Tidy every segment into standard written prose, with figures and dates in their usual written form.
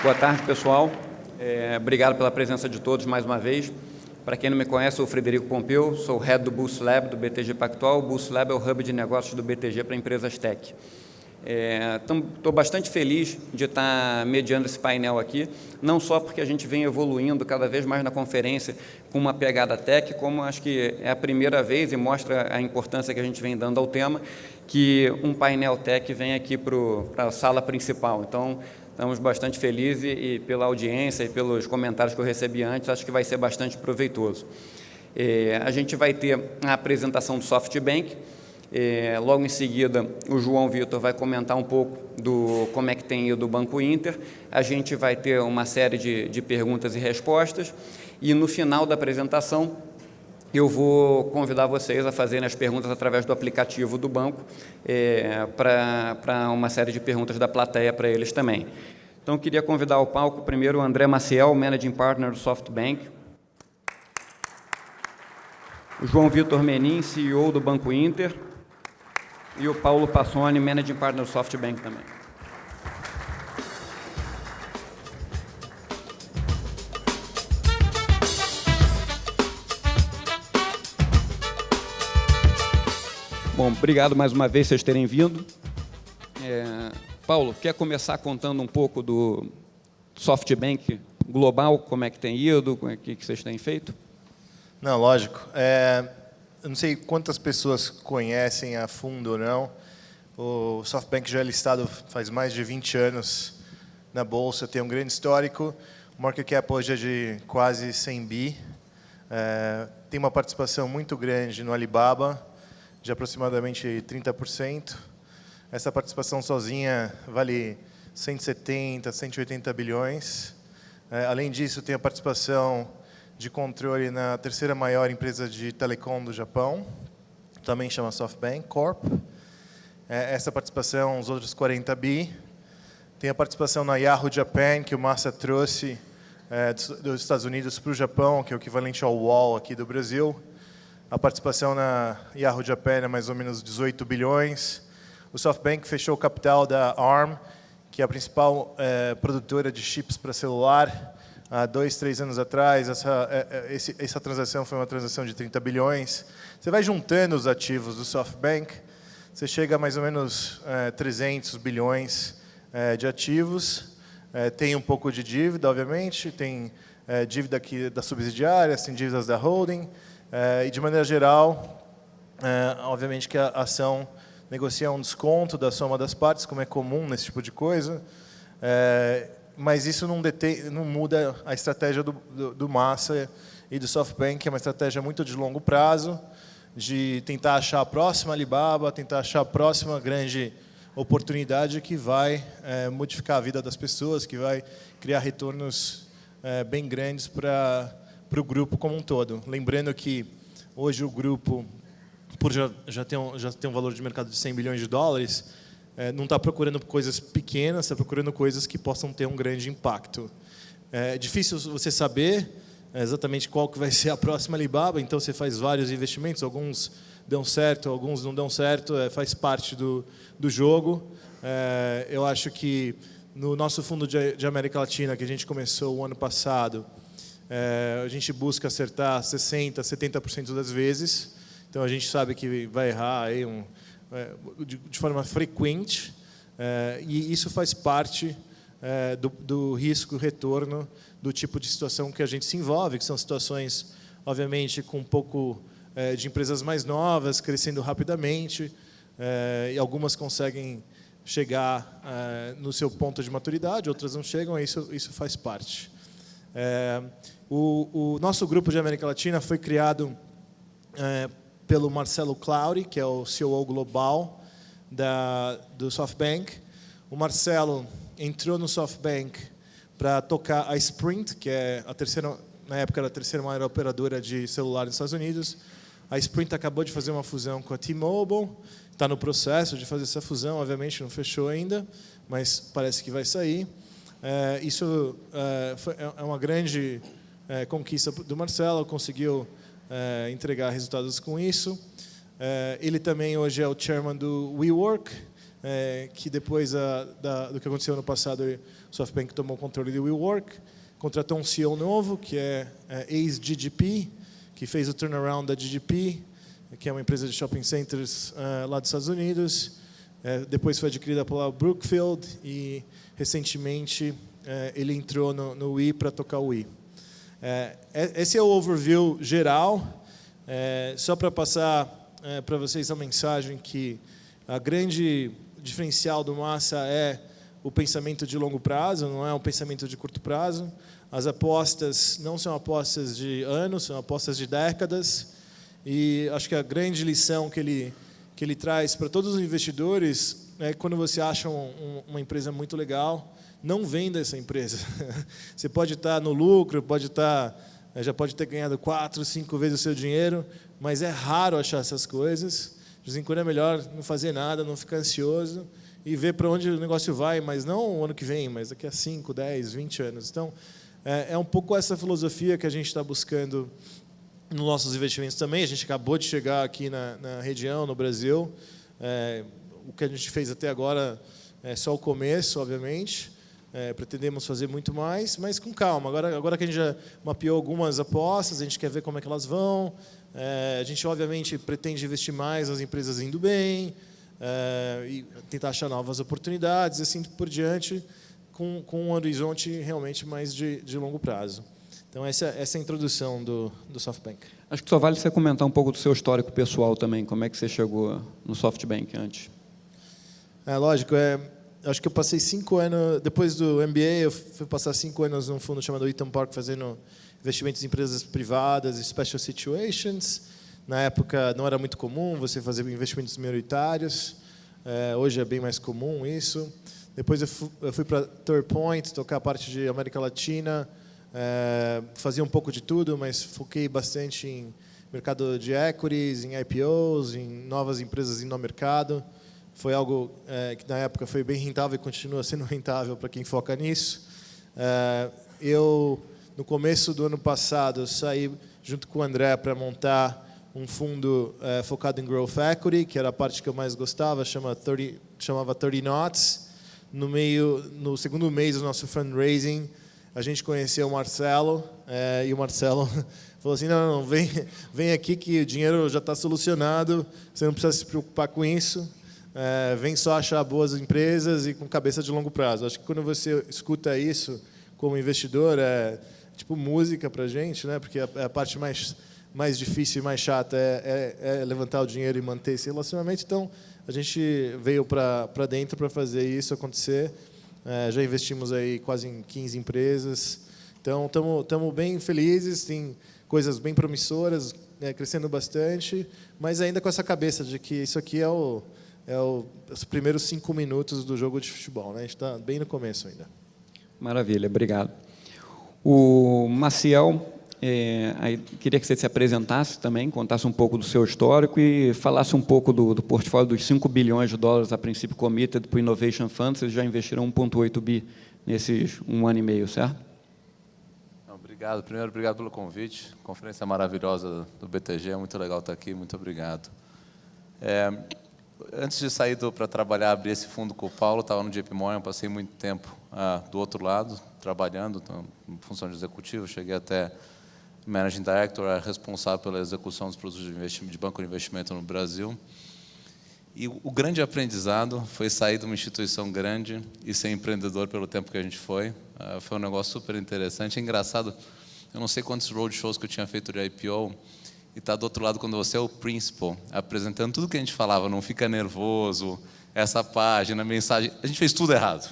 Boa tarde, pessoal. Obrigado pela presença de todos mais uma vez. Para quem não me conhece, eu sou o Frederico Pompeu, sou o Head do Boost Lab, do BTG Pactual. O Boost Lab é o hub de negócios do BTG para empresas tech. Estou bastante feliz de estar mediando esse painel aqui, não só porque a gente vem evoluindo cada vez mais na conferência com uma pegada tech, como acho que é a primeira vez e mostra a importância que a gente vem dando ao tema, que um painel tech vem aqui para a sala principal. Então, estamos bastante felizes e pela audiência e pelos comentários que eu recebi antes, acho que vai ser bastante proveitoso. A gente vai ter a apresentação do SoftBank. Logo em seguida, o João Vitor vai comentar um pouco do como é que tem ido o Banco Inter. A gente vai ter uma série de perguntas e respostas. E no final da apresentação, eu vou convidar vocês a fazerem as perguntas através do aplicativo do banco, para uma série de perguntas da plateia para eles também. Então, eu queria convidar ao palco primeiro o André Maciel, Managing Partner do SoftBank, o João Vitor Menin, CEO do Banco Inter, e o Paulo Passoni, Managing Partner do SoftBank também. Bom, obrigado mais uma vez vocês terem vindo. Paulo, quer começar contando um pouco do SoftBank global, como é que tem ido, o que vocês têm feito? Não, lógico. Eu não sei quantas pessoas conhecem a fundo ou não. O SoftBank já é listado faz mais de 20 anos na Bolsa, tem um grande histórico. O market cap hoje é de quase 100 bi. Tem uma participação muito grande no Alibaba, de aproximadamente 30%. Essa participação sozinha vale 170, 180 bilhões. Além disso, tem a participação de controle na terceira maior empresa de telecom do Japão, também chama SoftBank Corp. Essa participação, os outros 40 bi. Tem a participação na Yahoo Japan, que o Massa trouxe dos Estados Unidos para o Japão, que é o equivalente ao UOL aqui do Brasil. A participação na Yahoo Japan é mais ou menos 18 bilhões. O SoftBank fechou o capital da ARM, que é a principal produtora de chips para celular. Há 2, 3 anos atrás, essa transação foi uma transação de 30 bilhões. Você vai juntando os ativos do SoftBank, você chega a mais ou menos 300 bilhões de ativos. Tem um pouco de dívida, obviamente, tem dívida aqui das subsidiárias, tem dívidas da holding. E, de maneira geral, obviamente que a ação negocia um desconto da soma das partes, como é comum nesse tipo de coisa. Mas isso não muda a estratégia do Massa e do SoftBank, que é uma estratégia muito de longo prazo, de tentar achar a próxima Alibaba, tentar achar a próxima grande oportunidade que vai modificar a vida das pessoas, que vai criar retornos bem grandes para o grupo como um todo. Lembrando que hoje o grupo, por já ter um valor de mercado de 100 bilhões de dólares, não está procurando coisas pequenas, está procurando coisas que possam ter um grande impacto. É difícil você saber exatamente qual que vai ser a próxima Alibaba, então você faz vários investimentos, alguns dão certo, alguns não dão certo, faz parte do jogo. Eu acho que no nosso fundo de América Latina, que a gente começou o ano passado, a gente busca acertar 60%, 70% das vezes, então a gente sabe que vai errar aí de forma frequente, e isso faz parte do risco-retorno do tipo de situação que a gente se envolve, que são situações, obviamente, com um pouco de empresas mais novas, crescendo rapidamente, e algumas conseguem chegar no seu ponto de maturidade, outras não chegam, e isso faz parte. O nosso grupo de América Latina foi criado pelo Marcelo Clauri, que é o CEO global do SoftBank. O Marcelo entrou no SoftBank para tocar a Sprint, que é na época era a terceira maior operadora de celular nos Estados Unidos. A Sprint acabou de fazer uma fusão com a T-Mobile, está no processo de fazer essa fusão, obviamente não fechou ainda, mas parece que vai sair. Isso é uma grande conquista do Marcelo, conseguiu entregar resultados com isso. Ele também hoje é o chairman do WeWork, que depois do que aconteceu no passado, o SoftBank tomou o controle do WeWork, contratou um CEO novo, que é ex-GGP, que fez o turnaround da GGP, que é uma empresa de shopping centers lá dos Estados Unidos. Depois foi adquirida pela Brookfield e, recentemente, ele entrou no Wii para tocar o Wii. Esse é o overview geral. Só para passar para vocês a mensagem que a grande diferencial do Massa é o pensamento de longo prazo, não é um pensamento de curto prazo. As apostas não são apostas de anos, são apostas de décadas. E acho que a grande lição que ele traz para todos os investidores é que quando você acha uma empresa muito legal, não venda essa empresa. Você pode estar no lucro, já pode ter ganhado 4, 5 vezes o seu dinheiro, mas é raro achar essas coisas. De vez em quando é melhor não fazer nada, não ficar ansioso e ver para onde o negócio vai, mas não o ano que vem, mas daqui a 5, 10, 20 anos. Então, é um pouco essa filosofia que a gente está buscando nos nossos investimentos também. A gente acabou de chegar aqui na região, no Brasil. O que a gente fez até agora é só o começo, obviamente. Pretendemos fazer muito mais, mas com calma. Agora que a gente já mapeou algumas apostas, a gente quer ver como é que elas vão. A gente, obviamente, pretende investir mais nas empresas indo bem, e tentar achar novas oportunidades, e assim por diante, com um horizonte realmente mais de longo prazo. Então, essa é a introdução do SoftBank. Acho que só vale você comentar um pouco do seu histórico pessoal também, como é que você chegou no SoftBank antes. Lógico, acho que eu passei 5 anos, depois do MBA, eu fui passar 5 anos num fundo chamado Eaton Park, fazendo investimentos em empresas privadas, special situations. Na época não era muito comum você fazer investimentos minoritários, hoje é bem mais comum isso. Depois eu fui para Third Point, tocar a parte de América Latina, fazia um pouco de tudo, mas foquei bastante em mercado de equities, em IPOs, em novas empresas indo ao mercado. Foi algo que na época foi bem rentável e continua sendo rentável para quem foca nisso. Eu, no começo do ano passado, saí junto com o André para montar um fundo focado em Growth Equity, que era a parte que eu mais gostava, chamava 30 Knots. No segundo mês do nosso fundraising, a gente conheceu o Marcelo, e o Marcelo falou assim, não, vem aqui que o dinheiro já está solucionado, você não precisa se preocupar com isso, vem só achar boas empresas e com cabeça de longo prazo. Acho que quando você escuta isso como investidor, é tipo música para a gente, né? Porque a parte mais difícil e mais chata é levantar o dinheiro e manter esse relacionamento. Então, a gente veio para dentro para fazer isso acontecer. Já investimos aí quase em 15 empresas. Então, estamos bem felizes, tem coisas bem promissoras, crescendo bastante, mas ainda com essa cabeça de que isso aqui é os primeiros 5 minutos do jogo de futebol, né? A gente está bem no começo ainda. Maravilha, obrigado. O Maciel, queria que você se apresentasse também, contasse um pouco do seu histórico e falasse um pouco do portfólio dos 5 bilhões de dólares a princípio committed para o Innovation Fund. Vocês já investiram 1,8 bi nesses 1 ano e meio, certo? Obrigado. Primeiro, obrigado pelo convite. Conferência maravilhosa do BTG, é muito legal estar aqui, muito obrigado. Antes de sair para trabalhar, abrir esse fundo com o Paulo, estava no JP Morgan, passei muito tempo do outro lado, trabalhando, em função de executivo, cheguei até Managing Director, responsável pela execução dos produtos de banco de investimento no Brasil. E o grande aprendizado foi sair de uma instituição grande e ser empreendedor pelo tempo que a gente foi. Foi um negócio super interessante. É engraçado, eu não sei quantos roadshows que eu tinha feito de IPO, e está do outro lado quando você é o principal, apresentando tudo que a gente falava, não fica nervoso, essa página, mensagem, a gente fez tudo errado.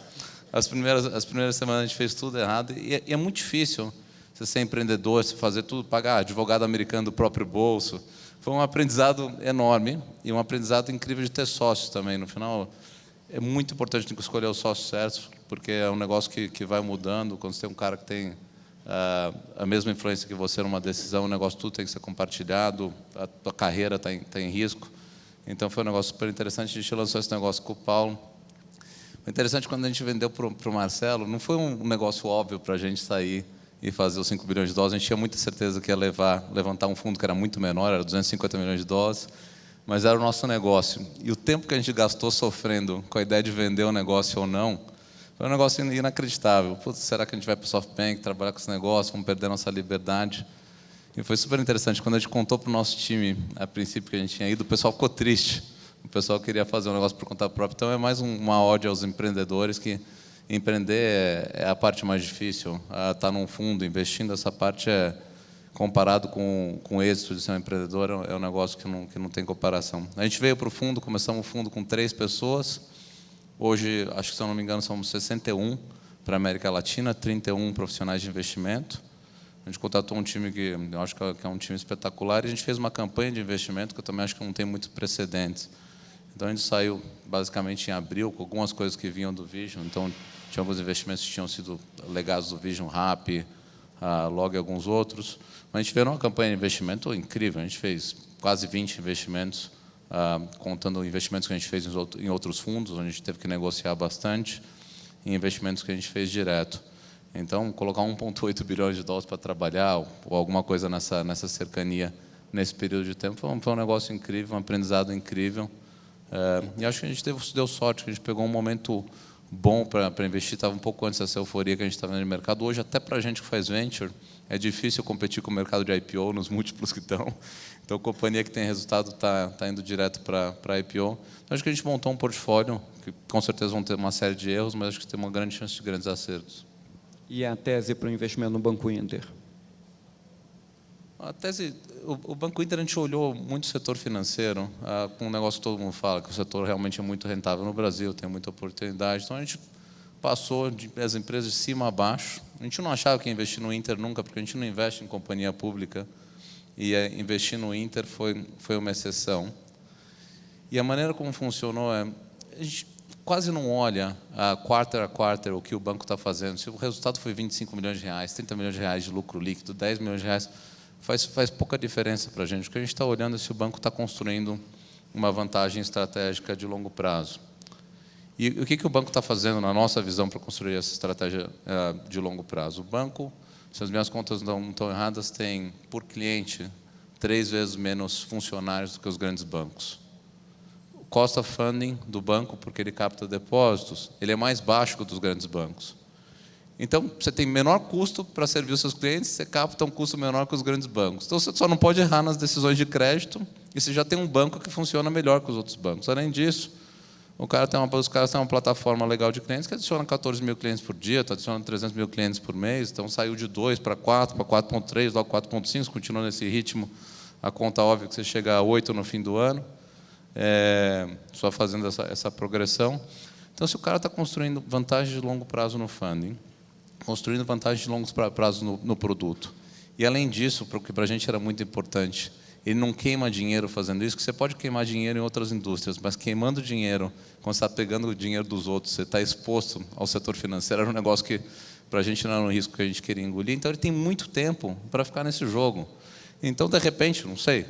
As primeiras semanas a gente fez tudo errado, e é muito difícil você ser empreendedor, você fazer tudo, pagar advogado americano do próprio bolso. Foi um aprendizado enorme e um aprendizado incrível de ter sócios também. No final, é muito importante escolher os sócios certos, porque é um negócio que vai mudando. Quando você tem um cara que tem a mesma influência que você numa decisão, o negócio tudo tem que ser compartilhado, a tua carreira está em risco. Então, foi um negócio super interessante. A gente lançou esse negócio com o Paulo. O interessante, quando a gente vendeu para o Marcelo, não foi um negócio óbvio para a gente sair e fazer os 5 bilhões de dólares. A gente tinha muita certeza que ia levantar um fundo que era muito menor, era 250 milhões de dólares. mas era o nosso negócio. E o tempo que a gente gastou sofrendo com a ideia de vender o negócio ou não, foi um negócio inacreditável. Putz, será que a gente vai para o SoftBank trabalhar com esse negócio, vamos perder a nossa liberdade? E foi super interessante. Quando a gente contou para o nosso time, a princípio, que a gente tinha ido, o pessoal ficou triste. O pessoal queria fazer um negócio por conta própria. Então, é mais uma ode aos empreendedores que empreender é a parte mais difícil. Estar num fundo, investindo, essa parte comparado com o êxito de ser um empreendedor, é um negócio que não tem comparação. A gente veio para o fundo, começamos o fundo com 3 pessoas. Hoje, acho que, se eu não me engano, somos 61 para a América Latina, 31 profissionais de investimento. A gente contratou um time que eu acho que é um time espetacular, e a gente fez uma campanha de investimento que eu também acho que não tem muitos precedentes. Então, a gente saiu basicamente em abril, com algumas coisas que vinham do Vision. Então, tinha alguns investimentos que tinham sido legados do Vision, RAP, Log e alguns outros. Mas a gente fez uma campanha de investimento incrível. A gente fez quase 20 investimentos, contando investimentos que a gente fez em outros fundos, onde a gente teve que negociar bastante, e investimentos que a gente fez direto. Então, colocar 1,8 bilhões de dólares para trabalhar, ou alguma coisa nessa cercania, nesse período de tempo, foi um negócio incrível, um aprendizado incrível. E acho que a gente deu sorte, que a gente pegou um momento bom para investir, estava um pouco antes dessa euforia que a gente está vendo no mercado. Hoje, até para a gente que faz venture, é difícil competir com o mercado de IPO, nos múltiplos que estão. Então, a companhia que tem resultado está indo direto para IPO. Então, acho que a gente montou um portfólio, que com certeza vão ter uma série de erros, mas acho que tem uma grande chance de grandes acertos. E a tese para o investimento no Banco Inter? A tese, o Banco Inter, a gente olhou muito o setor financeiro, com um negócio que todo mundo fala, que o setor realmente é muito rentável no Brasil, tem muita oportunidade. Então, a gente passou as empresas de cima a baixo. A gente não achava que ia investir no Inter nunca, porque a gente não investe em companhia pública, e investir no Inter foi uma exceção. E a maneira como funcionou a gente quase não olha a quarter o que o banco está fazendo. Se o resultado foi 25 milhões de reais, 30 milhões de reais de lucro líquido, 10 milhões de reais, faz pouca diferença para a gente. O que a gente está olhando é se o banco está construindo uma vantagem estratégica de longo prazo. E o que o banco está fazendo, na nossa visão, para construir essa estratégia de longo prazo? O banco, se as minhas contas não estão erradas, tem, por cliente, 3 vezes menos funcionários do que os grandes bancos. O cost of funding do banco, porque ele capta depósitos, ele é mais baixo que o dos grandes bancos. Então, você tem menor custo para servir os seus clientes, você capta um custo menor que os grandes bancos. Então, você só não pode errar nas decisões de crédito, e você já tem um banco que funciona melhor que os outros bancos. Além disso, os caras têm uma plataforma legal de clientes que adiciona 14 mil clientes por dia, está adicionando 300 mil clientes por mês, então saiu de 2 para 4, para 4,3, logo 4,5, continua nesse ritmo. A conta óbvia que você chega a 8 no fim do ano, só fazendo essa progressão. Então, se o cara está construindo vantagem de longo prazo no funding, construindo vantagem de longo prazo no produto, e, além disso, porque para a gente era muito importante, ele não queima dinheiro fazendo isso, que você pode queimar dinheiro em outras indústrias, mas queimando dinheiro, quando você está pegando o dinheiro dos outros, você está exposto ao setor financeiro, era um negócio que, para a gente, não era um risco que a gente queria engolir. Então, ele tem muito tempo para ficar nesse jogo. Então, de repente, não sei,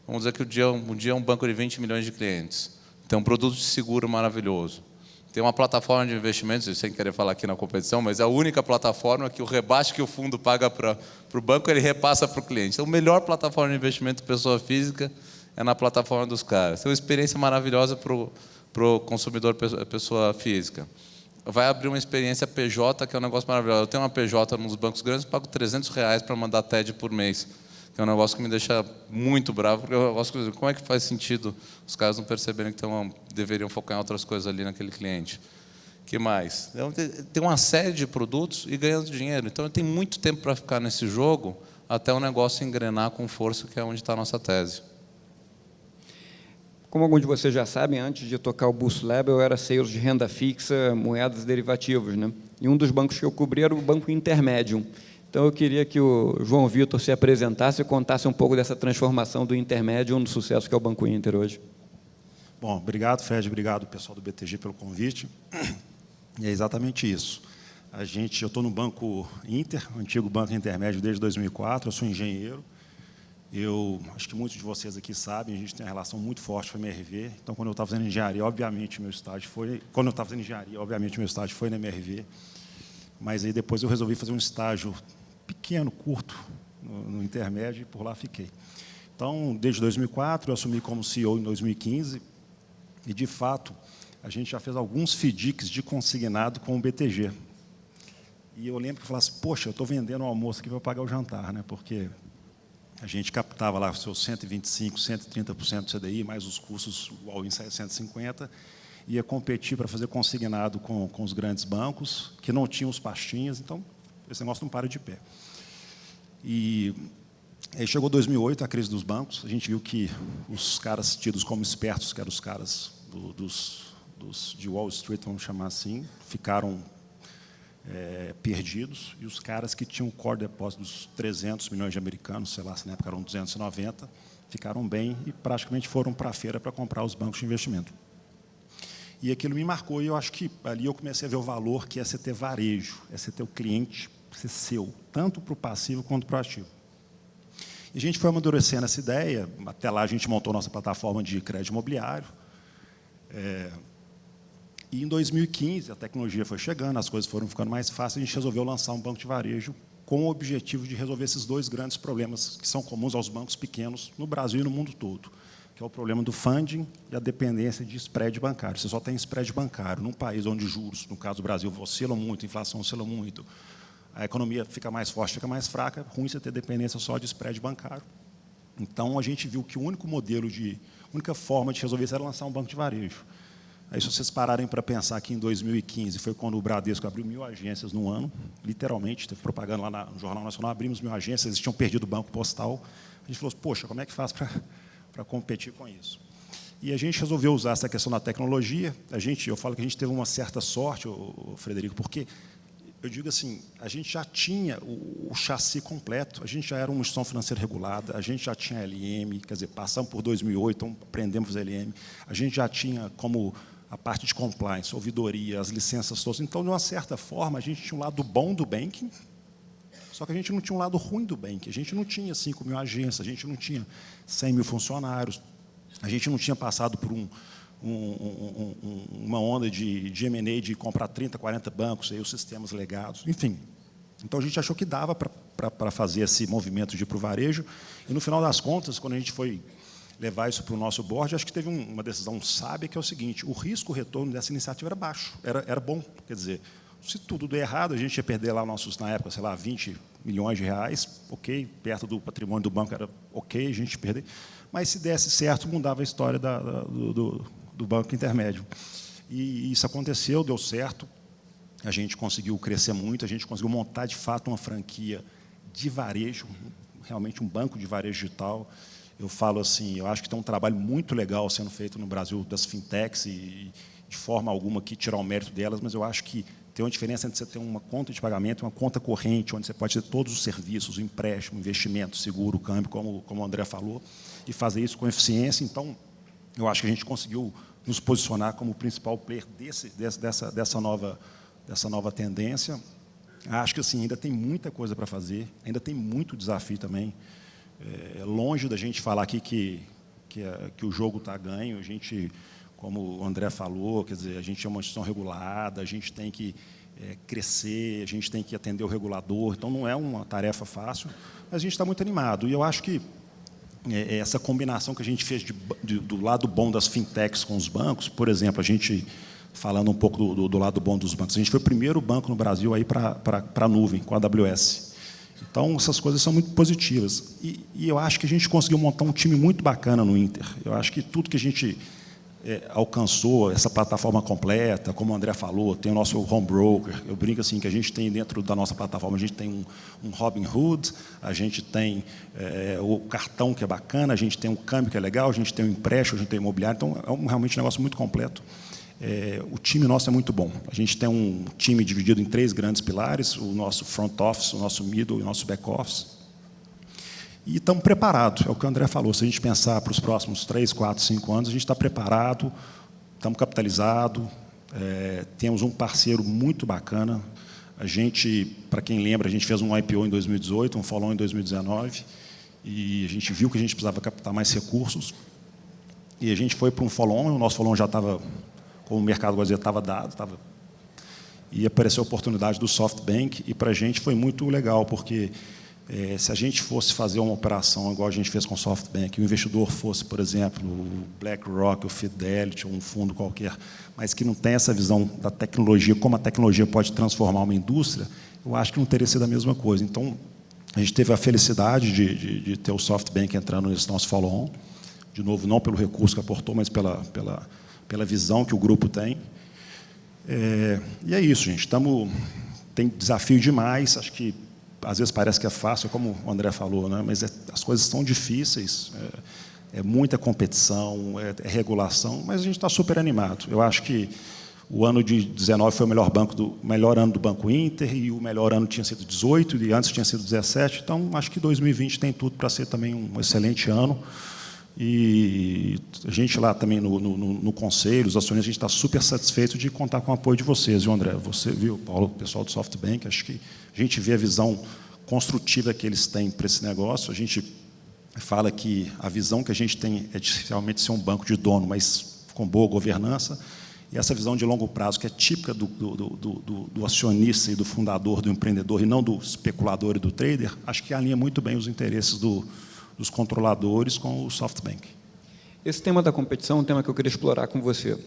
vamos dizer que um dia é um banco de 20 milhões de clientes, tem um produto de seguro maravilhoso, tem uma plataforma de investimentos, sem querer falar aqui na competição, mas é a única plataforma que o rebate que o fundo paga para o banco, ele repassa para o cliente. Então, a melhor plataforma de investimento de pessoa física é na plataforma dos caras. Tem uma experiência maravilhosa para o consumidor, pessoa física. Vai abrir uma experiência PJ, que é um negócio maravilhoso. Eu tenho uma PJ nos bancos grandes, pago R$300 para mandar TED por mês, que é um negócio que me deixa muito bravo, porque eu gosto de como é que faz sentido os caras não perceberem que deveriam focar em outras coisas ali naquele cliente. O que mais? Então, tem uma série de produtos e ganhando dinheiro. Então, tem muito tempo para ficar nesse jogo até o negócio engrenar com força, que é onde está a nossa tese. Como alguns de vocês já sabem, antes de tocar o Boost Lab, eu era sales de renda fixa, moedas e derivativos, né? E um dos bancos que eu cobri era o Banco Intermédium. Então, eu queria que o João Vitor se apresentasse e contasse um pouco dessa transformação do Intermédium no sucesso que é o Banco Inter hoje. Bom, obrigado, Fed, obrigado, pessoal do BTG, pelo convite. E é exatamente isso. Eu estou no Banco Inter, o antigo Banco Intermédio, desde 2004, eu sou engenheiro. Acho que muitos de vocês aqui sabem, a gente tem uma relação muito forte com a MRV. Então, quando eu estava fazendo engenharia, obviamente, meu estágio foi na MRV. Mas aí depois eu resolvi fazer um estágio pequeno, curto, no Intermédio, e por lá fiquei. Então, desde 2004, eu assumi como CEO em 2015, e, de fato, a gente já fez alguns FDICs de consignado com o BTG. E eu lembro que eu falava assim, poxa, eu estou vendendo um almoço aqui para pagar o jantar, né? Porque a gente captava lá os seus 125%, 130% do CDI, mais os custos, o all-in saia 150%, ia competir para fazer consignado com os grandes bancos, que não tinham os pastinhas, então esse negócio não para de pé. E aí chegou 2008, a crise dos bancos, a gente viu que os caras tidos como espertos, que eram os caras de Wall Street, vamos chamar assim, ficaram perdidos, e os caras que tinham core deposit dos 300 milhões de americanos, sei lá, se na época eram 290, ficaram bem e praticamente foram para a feira para comprar os bancos de investimento. E aquilo me marcou, e eu acho que ali eu comecei a ver o valor que é você ter varejo, é você ter o cliente ser seu, tanto para o passivo quanto para o ativo. E a gente foi amadurecendo essa ideia, até lá a gente montou nossa plataforma de crédito imobiliário, e em 2015 a tecnologia foi chegando, as coisas foram ficando mais fáceis, a gente resolveu lançar um banco de varejo com o objetivo de resolver esses dois grandes problemas que são comuns aos bancos pequenos no Brasil e no mundo todo, que é o problema do funding e a dependência de spread bancário. Você só tem spread bancário num país onde juros, no caso do Brasil, oscilam muito, a inflação oscila muito, a economia fica mais forte, fica mais fraca, ruim você ter dependência só de spread bancário. Então, a gente viu que o único modelo a única forma de resolver isso era lançar um banco de varejo. Aí, se vocês pararem para pensar que em 2015 foi quando o Bradesco abriu 1.000 agências no ano, literalmente, teve propaganda lá no Jornal Nacional, abrimos 1.000 agências, eles tinham perdido o banco postal. A gente falou, poxa, como é que faz para competir com isso? E a gente resolveu usar essa questão da tecnologia. Eu falo que a gente teve uma certa sorte, Frederico, porque eu digo assim, a gente já tinha o chassi completo, a gente já era uma instituição financeira regulada, a gente já tinha LM, quer dizer, passamos por 2008, então aprendemos a fazer LM, a gente já tinha como a parte de compliance, ouvidoria, as licenças todas. Então, de uma certa forma, a gente tinha um lado bom do banking, só que a gente não tinha um lado ruim do banking. A gente não tinha 5.000 agências, a gente não tinha 100 mil funcionários, a gente não tinha passado por uma onda de M&A de comprar 30, 40 bancos, aí os sistemas legados, enfim. Então, a gente achou que dava para fazer esse movimento de ir para o varejo, e, no final das contas, quando a gente foi levar isso para o nosso board, acho que teve uma decisão sábia, que é o seguinte, o risco-retorno dessa iniciativa era baixo, era bom. Quer dizer, se tudo der errado, a gente ia perder lá na época, sei lá, 20 milhões de reais, ok, perto do patrimônio do banco era ok, a gente perder, mas se desse certo, mudava a história do banco intermédio. E isso aconteceu, deu certo, a gente conseguiu crescer muito, a gente conseguiu montar, de fato, uma franquia de varejo, realmente um banco de varejo digital. Eu falo assim, eu acho que tem um trabalho muito legal sendo feito no Brasil das fintechs, e de forma alguma aqui tirar o mérito delas, mas eu acho que tem uma diferença entre você ter uma conta de pagamento e uma conta corrente, onde você pode ter todos os serviços, o empréstimo, investimento, seguro, câmbio, como o André falou, e fazer isso com eficiência. Então, eu acho que a gente conseguiu nos posicionar como o principal player dessa nova tendência. Acho que assim, ainda tem muita coisa para fazer, ainda tem muito desafio também. Longe da gente falar aqui que o jogo está ganho, a gente, como o André falou, quer dizer, a gente é uma instituição regulada, a gente tem que crescer, a gente tem que atender o regulador, então não é uma tarefa fácil, mas a gente está muito animado. E eu acho que essa combinação que a gente fez do lado bom das fintechs com os bancos, por exemplo, a gente, falando um pouco do lado bom dos bancos, a gente foi o primeiro banco no Brasil a ir para a nuvem, com a AWS. Então, essas coisas são muito positivas. E eu acho que a gente conseguiu montar um time muito bacana no Inter. Eu acho que tudo que a gente alcançou, essa plataforma completa, como o André falou, tem o nosso home broker. Eu brinco assim, que a gente tem dentro da nossa plataforma, a gente tem um Robinhood, a gente tem o cartão, que é bacana, a gente tem um câmbio, que é legal, a gente tem o empréstimo, a gente tem o imobiliário. Então, é realmente um negócio muito completo. O time nosso é muito bom. A gente tem um time dividido em 3 grandes pilares, o nosso front office, o nosso middle e o nosso back office. E estamos preparados, é o que o André falou, se a gente pensar para os próximos 3, 4, 5 anos, a gente está preparado, estamos capitalizados, temos um parceiro muito bacana. A gente, para quem lembra, a gente fez um IPO em 2018, um follow-on em 2019, e a gente viu que a gente precisava captar mais recursos, e a gente foi para um follow-on, o nosso follow-on já estava, como o mercado brasileiro estava dado, e apareceu a oportunidade do SoftBank, e para a gente foi muito legal, porque Se a gente fosse fazer uma operação igual a gente fez com o SoftBank, o investidor fosse, por exemplo, o BlackRock, o Fidelity, ou um fundo qualquer, mas que não tem essa visão da tecnologia, como a tecnologia pode transformar uma indústria, eu acho que não teria sido a mesma coisa. Então, a gente teve a felicidade de ter o SoftBank entrando nesse nosso follow-on, de novo, não pelo recurso que aportou, mas pela visão que o grupo tem. E é isso, gente. Tem desafio demais, acho que às vezes parece que é fácil, como o André falou, né? Mas as coisas são difíceis, é muita competição, é regulação, mas a gente está super animado. Eu acho que o ano de 19 foi o melhor ano do Banco Inter, e o melhor ano tinha sido 18, e antes tinha sido 17, então acho que 2020 tem tudo para ser também um excelente ano. E a gente lá também no conselho, os acionistas, a gente está super satisfeito de contar com o apoio de vocês, viu, André? Você, viu, Paulo, o pessoal do SoftBank, acho que a gente vê a visão construtiva que eles têm para esse negócio. A gente fala que a visão que a gente tem é de realmente ser um banco de dono, mas com boa governança, e essa visão de longo prazo, que é típica do acionista e do fundador, do empreendedor, e não do especulador e do trader, acho que alinha muito bem os interesses dos controladores com o SoftBank. Esse tema da competição é um tema que eu queria explorar com você.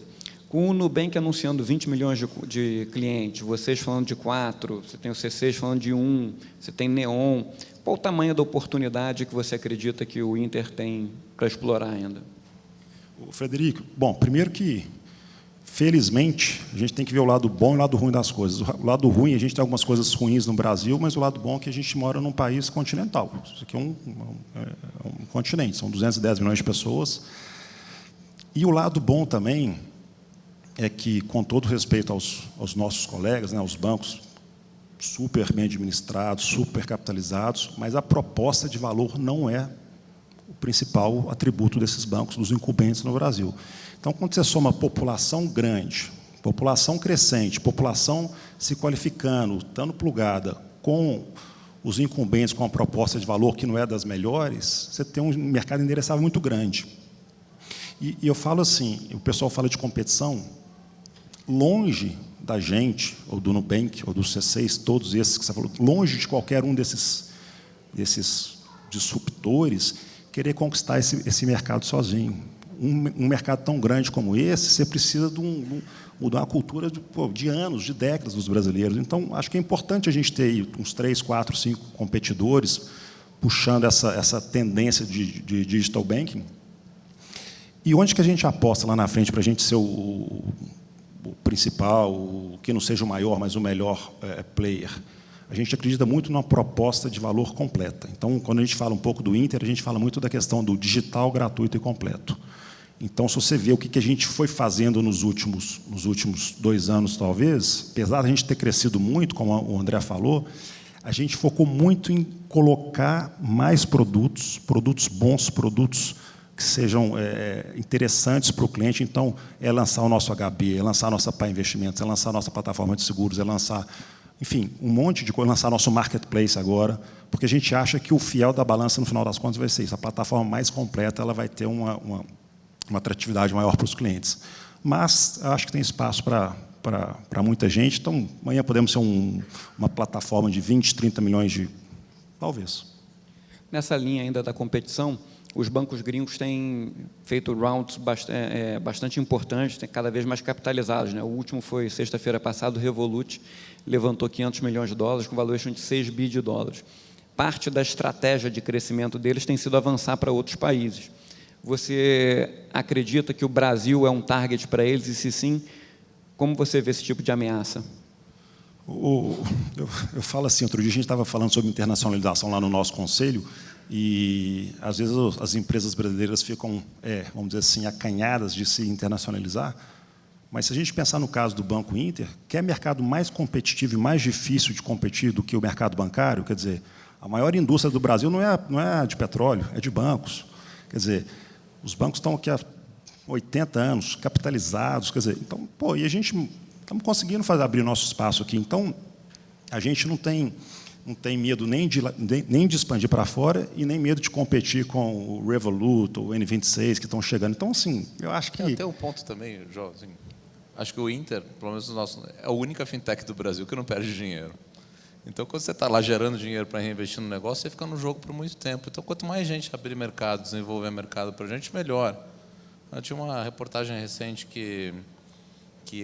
Com o Nubank anunciando 20 milhões de clientes, vocês falando de 4, você tem o C6 falando de 1, você tem Neon. Qual o tamanho da oportunidade que você acredita que o Inter tem para explorar ainda? Frederico, bom, primeiro que, felizmente, a gente tem que ver o lado bom e o lado ruim das coisas. O lado ruim, a gente tem algumas coisas ruins no Brasil, mas o lado bom é que a gente mora num país continental. Isso aqui é um continente, são 210 milhões de pessoas. E o lado bom também é que, com todo respeito aos nossos colegas, né, os bancos super bem administrados, super capitalizados, mas a proposta de valor não é o principal atributo desses bancos, dos incumbentes no Brasil. Então, quando você soma população grande, população crescente, população se qualificando, estando plugada com os incumbentes com uma proposta de valor que não é das melhores, você tem um mercado endereçável muito grande. E eu falo assim, o pessoal fala de competição, longe da gente, ou do Nubank, ou do C6, todos esses que você falou, longe de qualquer um desses disruptores, querer conquistar esse mercado sozinho. Um mercado tão grande como esse, você precisa mudar uma cultura de anos, de décadas dos brasileiros. Então, acho que é importante a gente ter aí uns 3, 4, 5 competidores puxando essa tendência de digital banking. E onde que a gente aposta lá na frente para a gente ser o principal, que não seja o maior, mas o melhor player? A gente acredita muito numa proposta de valor completa. Então, quando a gente fala um pouco do Inter, a gente fala muito da questão do digital, gratuito e completo. Então, se você vê o que a gente foi fazendo nos últimos 2 anos, talvez, apesar de a gente ter crescido muito, como o André falou, a gente focou muito em colocar mais produtos bons, produtos que sejam interessantes para o cliente. Então, é lançar o nosso HB, é lançar a nossa PA Investimentos, é lançar a nossa plataforma de seguros, é lançar, enfim, um monte de coisa, lançar nosso marketplace agora, porque a gente acha que o fiel da balança, no final das contas, vai ser isso. A plataforma mais completa, ela vai ter uma atratividade maior para os clientes. Mas acho que tem espaço para muita gente. Então, amanhã podemos ser uma plataforma de 20, 30 milhões de... Talvez. Nessa linha ainda da competição, os bancos gringos têm feito rounds bastante importantes, cada vez mais capitalizados, né? O último foi sexta-feira passada, o Revolut levantou $500 milhões com valuation de 6 bi de dólares. Parte da estratégia de crescimento deles tem sido avançar para outros países. Você acredita que o Brasil é um target para eles? E, se sim, como você vê esse tipo de ameaça? Eu falo assim, outro dia a gente estava falando sobre internacionalização lá no nosso conselho, e, às vezes, as empresas brasileiras ficam, vamos dizer assim, acanhadas de se internacionalizar. Mas, se a gente pensar no caso do Banco Inter, que é mercado mais competitivo e mais difícil de competir do que o mercado bancário, quer dizer, a maior indústria do Brasil não é de petróleo, é de bancos. Quer dizer, os bancos estão aqui há 80 anos, capitalizados, quer dizer, então, e a gente estamos conseguindo abrir nosso espaço aqui. Então, a gente não tem medo nem de expandir para fora e nem medo de competir com o Revolut ou o N26 que estão chegando. Então, assim, eu acho que... Tem um ponto também, João, assim, acho que o Inter, pelo menos é a única fintech do Brasil que não perde dinheiro. Então, quando você está lá gerando dinheiro para reinvestir no negócio, você fica no jogo por muito tempo. Então, quanto mais gente abrir mercado, desenvolver mercado para a gente, melhor. Eu tinha uma reportagem recente que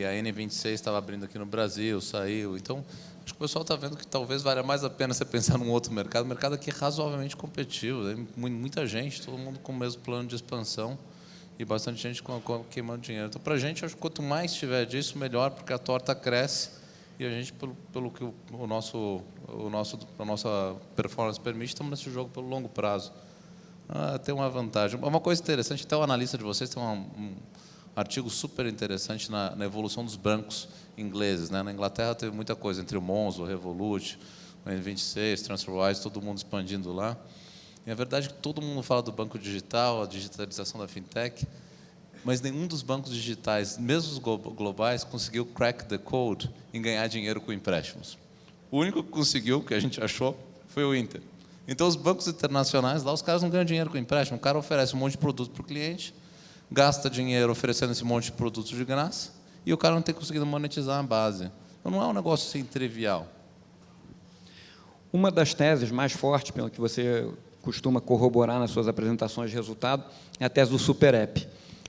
a N26 estava abrindo aqui no Brasil, saiu. Então, acho que o pessoal está vendo que talvez valha mais a pena você pensar num outro mercado. O mercado aqui é razoavelmente competitivo, tem muita gente, todo mundo com o mesmo plano de expansão e bastante gente queimando dinheiro. Então, para a gente, acho que quanto mais tiver disso, melhor, porque a torta cresce. E a gente, pelo que a nossa performance permite, estamos nesse jogo pelo longo prazo. Tem uma vantagem. Uma coisa interessante, até o analista de vocês tem um artigo super interessante na evolução dos bancos ingleses. Né? Na Inglaterra teve muita coisa, entre o Monzo, o Revolut, o N26, TransferWise, todo mundo expandindo lá. E a verdade é que todo mundo fala do banco digital, a digitalização da fintech, mas nenhum dos bancos digitais, mesmo os globais, conseguiu crack the code em ganhar dinheiro com empréstimos. O único que conseguiu, que a gente achou, foi o Inter. Então, os bancos internacionais, lá os caras não ganham dinheiro com empréstimo. O cara oferece um monte de produto para o cliente, gasta dinheiro oferecendo esse monte de produtos de graça, e o cara não tem conseguido monetizar a base. Então, não é um negócio assim trivial. Uma das teses mais fortes, pelo que você costuma corroborar nas suas apresentações de resultado, é a tese do Super App.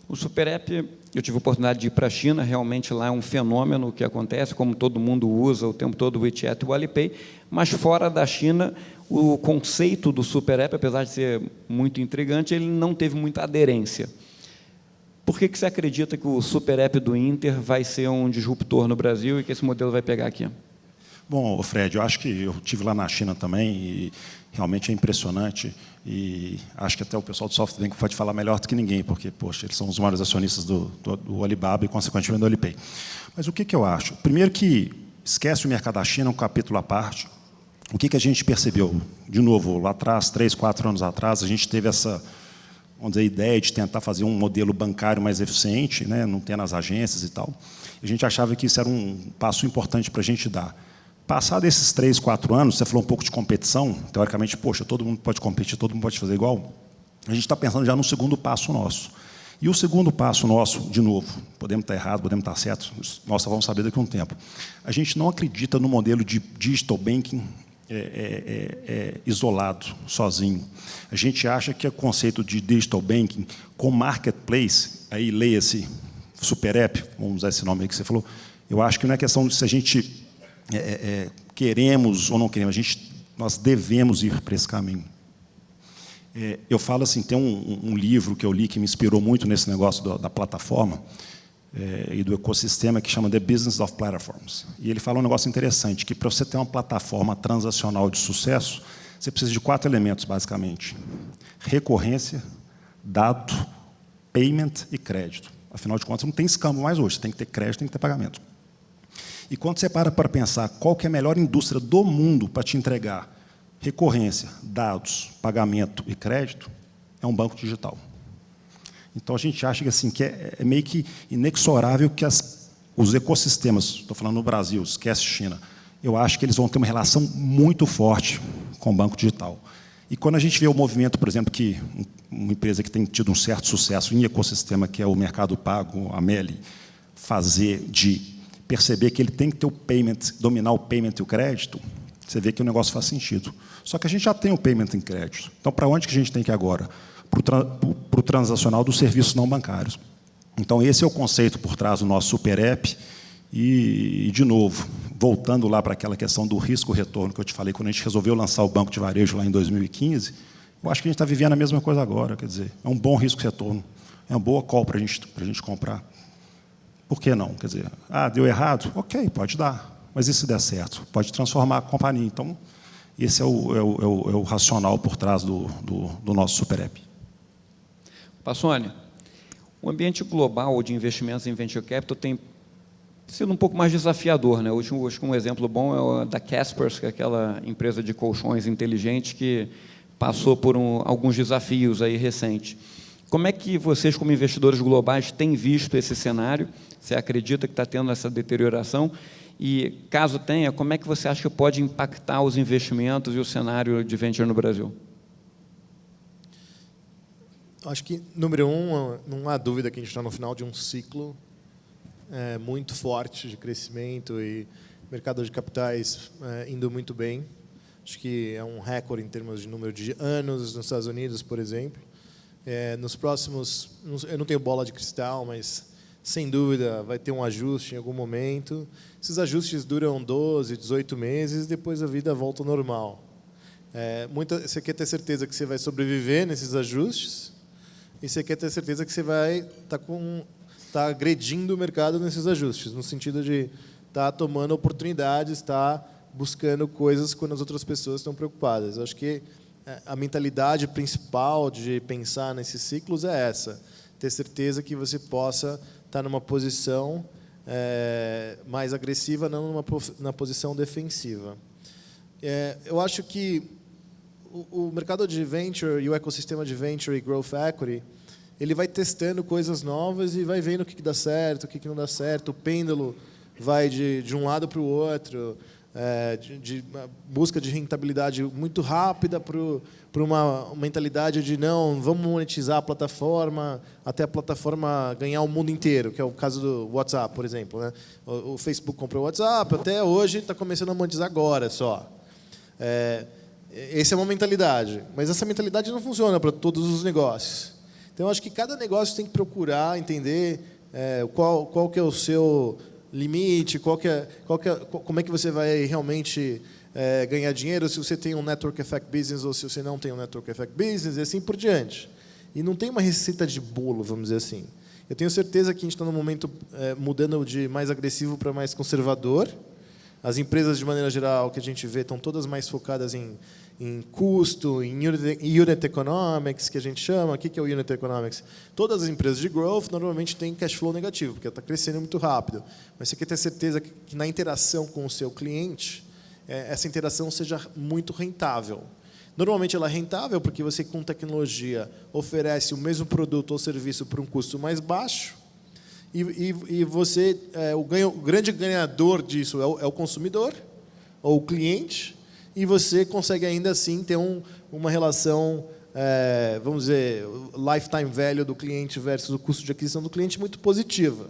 O Super App, eu tive a oportunidade de ir para a China, realmente lá é um fenômeno que acontece, como todo mundo usa o tempo todo o WeChat e o Alipay, mas fora da China, o conceito do Super App, apesar de ser muito intrigante, ele não teve muita aderência. Por que você acredita que o Super App do Inter vai ser um disruptor no Brasil e que esse modelo vai pegar aqui? Bom, Fred, eu acho que eu estive lá na China também e realmente é impressionante e acho que até o pessoal do SoftBank pode falar melhor do que ninguém, porque, poxa, eles são os maiores acionistas do Alibaba e, consequentemente, do Alipay. Mas o que eu acho? Primeiro que esquece o mercado da China, um capítulo à parte. O que a gente percebeu? De novo, lá atrás, 3, 4 anos atrás, a gente teve essa, vamos dizer, ideia de tentar fazer um modelo bancário mais eficiente, né, não ter nas agências e tal. A gente achava que isso era um passo importante para a gente dar. Passado esses 3, 4 anos, você falou um pouco de competição, teoricamente, poxa, todo mundo pode competir, todo mundo pode fazer igual. A gente está pensando já no segundo passo nosso. E o segundo passo nosso, de novo, podemos estar errados, podemos estar certos, nós só vamos saber daqui a um tempo. A gente não acredita no modelo de digital banking isolado, sozinho. A gente acha que o conceito de digital banking com marketplace, aí leia-se Super App, vamos usar esse nome aí que você falou, eu acho que não é questão de se a gente queremos ou não queremos, nós devemos ir para esse caminho. Eu falo assim, tem um livro que eu li que me inspirou muito nesse negócio da plataforma e do ecossistema que chama The Business of Platforms. E ele fala um negócio interessante, que para você ter uma plataforma transacional de sucesso, você precisa de 4 elementos, basicamente. Recorrência, dado, payment e crédito. Afinal de contas, não tem escambo mais hoje, você tem que ter crédito, tem que ter pagamento. E quando você para pensar qual que é a melhor indústria do mundo para te entregar recorrência, dados, pagamento e crédito, é um banco digital. Então, a gente acha que, assim, que é meio que inexorável que os ecossistemas, estou falando no Brasil, esquece China, eu acho que eles vão ter uma relação muito forte com o banco digital. E quando a gente vê o movimento, por exemplo, que uma empresa que tem tido um certo sucesso em ecossistema, que é o Mercado Pago, a Meli, fazer de perceber que ele tem que ter o payment, dominar o payment e o crédito, você vê que o negócio faz sentido. Só que a gente já tem o payment em crédito. Então, para onde que a gente tem que ir agora? Para o transacional dos serviços não bancários. Então, esse é o conceito por trás do nosso Super App. E, de novo, voltando lá para aquela questão do risco-retorno que eu te falei, quando a gente resolveu lançar o banco de varejo lá em 2015, eu acho que a gente está vivendo a mesma coisa agora. Quer dizer, é um bom risco-retorno, é uma boa call para a gente comprar. Por que não? Quer dizer, deu errado? Ok, pode dar. Mas e se der certo? Pode transformar a companhia. Então, esse é o racional por trás do nosso Super App. Passoni, o ambiente global de investimentos em venture capital tem sido um pouco mais desafiador, né? Hoje, um exemplo bom é o da Caspers, que é aquela empresa de colchões inteligente que passou por alguns desafios aí recentes. Como é que vocês, como investidores globais, têm visto esse cenário? Você acredita que está tendo essa deterioração? E, caso tenha, como é que você acha que pode impactar os investimentos e o cenário de venture no Brasil? Acho que, número 1, não há dúvida que a gente está no final de um ciclo muito forte de crescimento e mercado de capitais indo muito bem. Acho que é um recorde em termos de número de anos nos Estados Unidos, por exemplo. Nos próximos, eu não tenho bola de cristal, mas sem dúvida vai ter um ajuste em algum momento. Esses ajustes duram 12, 18 meses, depois a vida volta ao normal. Você quer ter certeza que você vai sobreviver nesses ajustes e você quer ter certeza que você vai estar agredindo o mercado nesses ajustes, no sentido de estar tomando oportunidades, estar buscando coisas quando as outras pessoas estão preocupadas. Eu acho que a mentalidade principal de pensar nesses ciclos é essa, ter certeza que você possa estar numa posição mais agressiva, não na posição defensiva. Eu acho que o mercado de venture e o ecossistema de venture e growth equity, ele vai testando coisas novas e vai vendo o que dá certo, o que não dá certo. O pêndulo vai de um lado para o outro, de busca de rentabilidade muito rápida para uma mentalidade de não, vamos monetizar a plataforma até a plataforma ganhar o mundo inteiro, que é o caso do WhatsApp, por exemplo, né? O Facebook comprou o WhatsApp, até hoje está começando a monetizar agora só. Essa é uma mentalidade, mas essa mentalidade não funciona para todos os negócios. Então, acho que cada negócio tem que procurar entender qual que é o seu limite, como é que você vai realmente ganhar dinheiro, se você tem um network effect business ou se você não tem um network effect business, e assim por diante. E não tem uma receita de bolo, vamos dizer assim. Eu tenho certeza que a gente está num momento mudando de mais agressivo para mais conservador. As empresas, de maneira geral, que a gente vê, estão todas mais focadas em custo, em unit economics, que a gente chama. O que é o unit economics? Todas as empresas de growth normalmente têm cash flow negativo, porque está crescendo muito rápido. Mas você quer ter certeza que na interação com o seu cliente, essa interação seja muito rentável. Normalmente ela é rentável porque você, com tecnologia, oferece o mesmo produto ou serviço por um custo mais baixo. E você, o grande ganhador disso é o consumidor, ou o cliente, e você consegue ainda assim ter uma relação, vamos dizer, lifetime value do cliente versus o custo de aquisição do cliente muito positiva.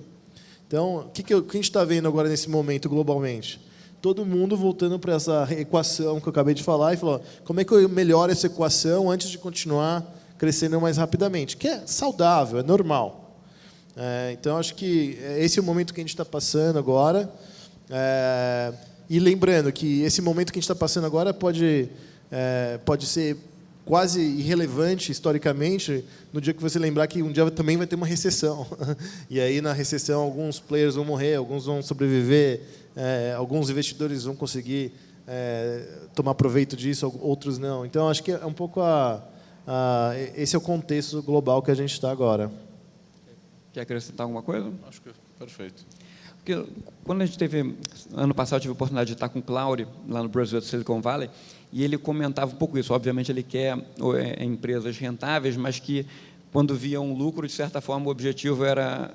Então, o que a gente está vendo agora nesse momento globalmente? Todo mundo voltando para essa equação que eu acabei de falar e falou, como é que eu melhoro essa equação antes de continuar crescendo mais rapidamente? Que é saudável, é normal. Então, acho que esse é o momento que a gente está passando agora. E lembrando que esse momento que a gente está passando agora pode ser quase irrelevante historicamente no dia que você lembrar que um dia também vai ter uma recessão. E aí, na recessão, alguns players vão morrer, alguns vão sobreviver, alguns investidores vão conseguir tomar proveito disso, outros não. Então, acho que é um pouco esse é o contexto global que a gente está agora. Quer acrescentar alguma coisa? Acho que perfeito. Porque quando a gente teve, ano passado, eu tive a oportunidade de estar com o Claudio, lá no Brasil, Silicon Valley, e ele comentava um pouco isso. Obviamente, ele quer empresas rentáveis, mas que, quando via um lucro, de certa forma, o objetivo era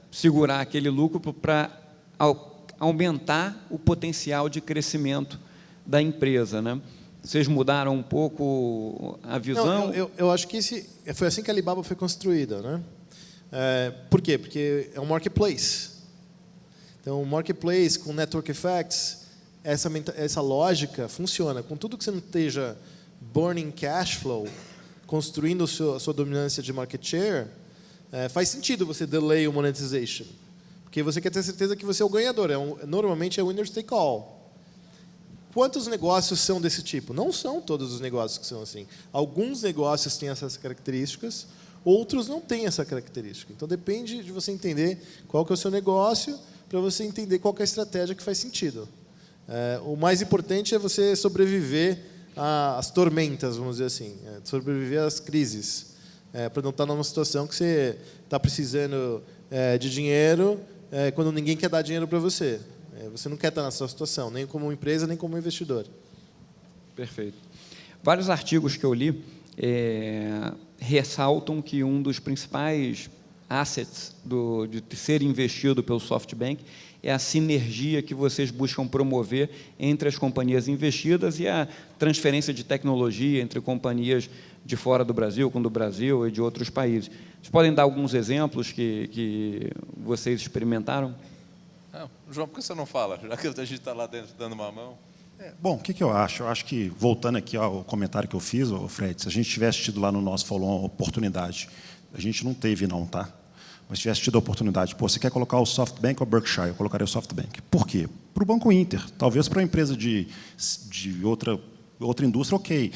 segurar aquele lucro para aumentar o potencial de crescimento da empresa, né? Vocês mudaram um pouco a visão? Não, eu acho que foi assim que a Alibaba foi construída, né? Por quê? Porque é um marketplace. Então, o marketplace com network effects, essa lógica funciona. Com tudo que você não esteja burning cash flow, construindo a sua dominância de market share, faz sentido você delay o monetization. Porque você quer ter certeza que você é o ganhador. Normalmente é winner take all. Quantos negócios são desse tipo? Não são todos os negócios que são assim. Alguns negócios têm essas características, outros não têm essa característica. Então, depende de você entender qual que é o seu negócio, para você entender qual que é a estratégia que faz sentido. O mais importante é você sobreviver às tormentas, vamos dizer assim, sobreviver às crises, para não estar numa situação que você está precisando de dinheiro quando ninguém quer dar dinheiro para você. Você não quer estar nessa situação, nem como empresa, nem como investidor. Perfeito. Vários artigos que eu li ressaltam que um dos principais assets de ser investido pelo SoftBank é a sinergia que vocês buscam promover entre as companhias investidas e a transferência de tecnologia entre companhias de fora do Brasil, com do Brasil e de outros países. Vocês podem dar alguns exemplos que vocês experimentaram? João, por que você não fala? Já que a gente está lá dentro dando uma mão. Bom, o que eu acho? Eu acho que, voltando aqui ao comentário que eu fiz, Fred, se a gente tivesse tido lá no nosso follow a oportunidade, a gente não teve não, tá? Mas tivesse tido a oportunidade, pô, você quer colocar o SoftBank ou o Berkshire? Eu colocaria o SoftBank. Por quê? Para o Banco Inter. Talvez para uma empresa de outra indústria, ok.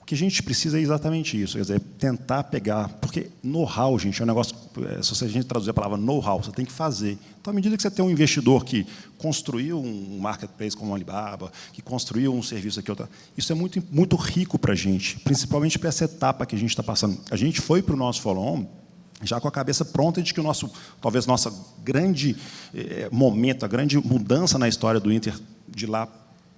O que a gente precisa é exatamente isso, quer dizer, tentar pegar, porque know-how, gente, é um negócio, se a gente traduzir a palavra know-how, você tem que fazer. Então, à medida que você tem um investidor que construiu um marketplace como o Alibaba, que construiu um serviço aqui, isso é muito, muito rico para a gente, principalmente para essa etapa que a gente está passando. A gente foi para o nosso follow-on já com a cabeça pronta de que talvez nossa grande momento, a grande mudança na história do Inter de lá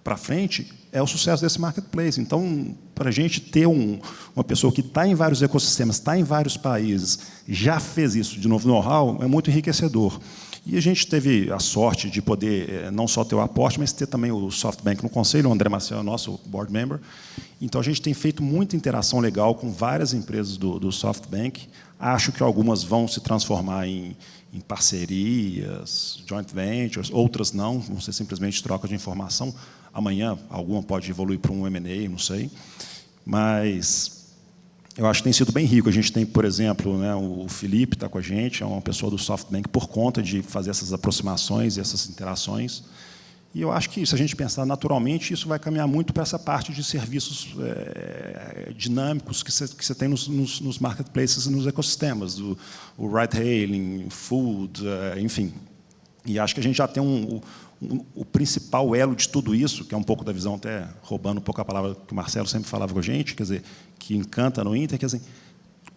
para frente é o sucesso desse marketplace. Então, para a gente ter uma pessoa que está em vários ecossistemas, está em vários países, já fez isso, de novo, know-how, é muito enriquecedor. E a gente teve a sorte de poder não só ter o aporte, mas ter também o SoftBank no conselho, o André Maciel é nosso board member. Então, a gente tem feito muita interação legal com várias empresas do SoftBank. Acho que algumas vão se transformar em parcerias, joint ventures, outras não, vão ser simplesmente troca de informação. Amanhã, alguma pode evoluir para um M&A, não sei. Mas eu acho que tem sido bem rico. A gente tem, por exemplo, né, o Felipe está com a gente, é uma pessoa do SoftBank, por conta de fazer essas aproximações e essas interações. E eu acho que, se a gente pensar naturalmente, isso vai caminhar muito para essa parte de serviços dinâmicos que você tem nos marketplaces e nos ecossistemas, o ride-hailing, food, enfim. E acho que a gente já tem o principal elo de tudo isso, que é um pouco da visão, até roubando um pouco a palavra que o Marcelo sempre falava com a gente, quer dizer, que encanta no Inter, quer dizer,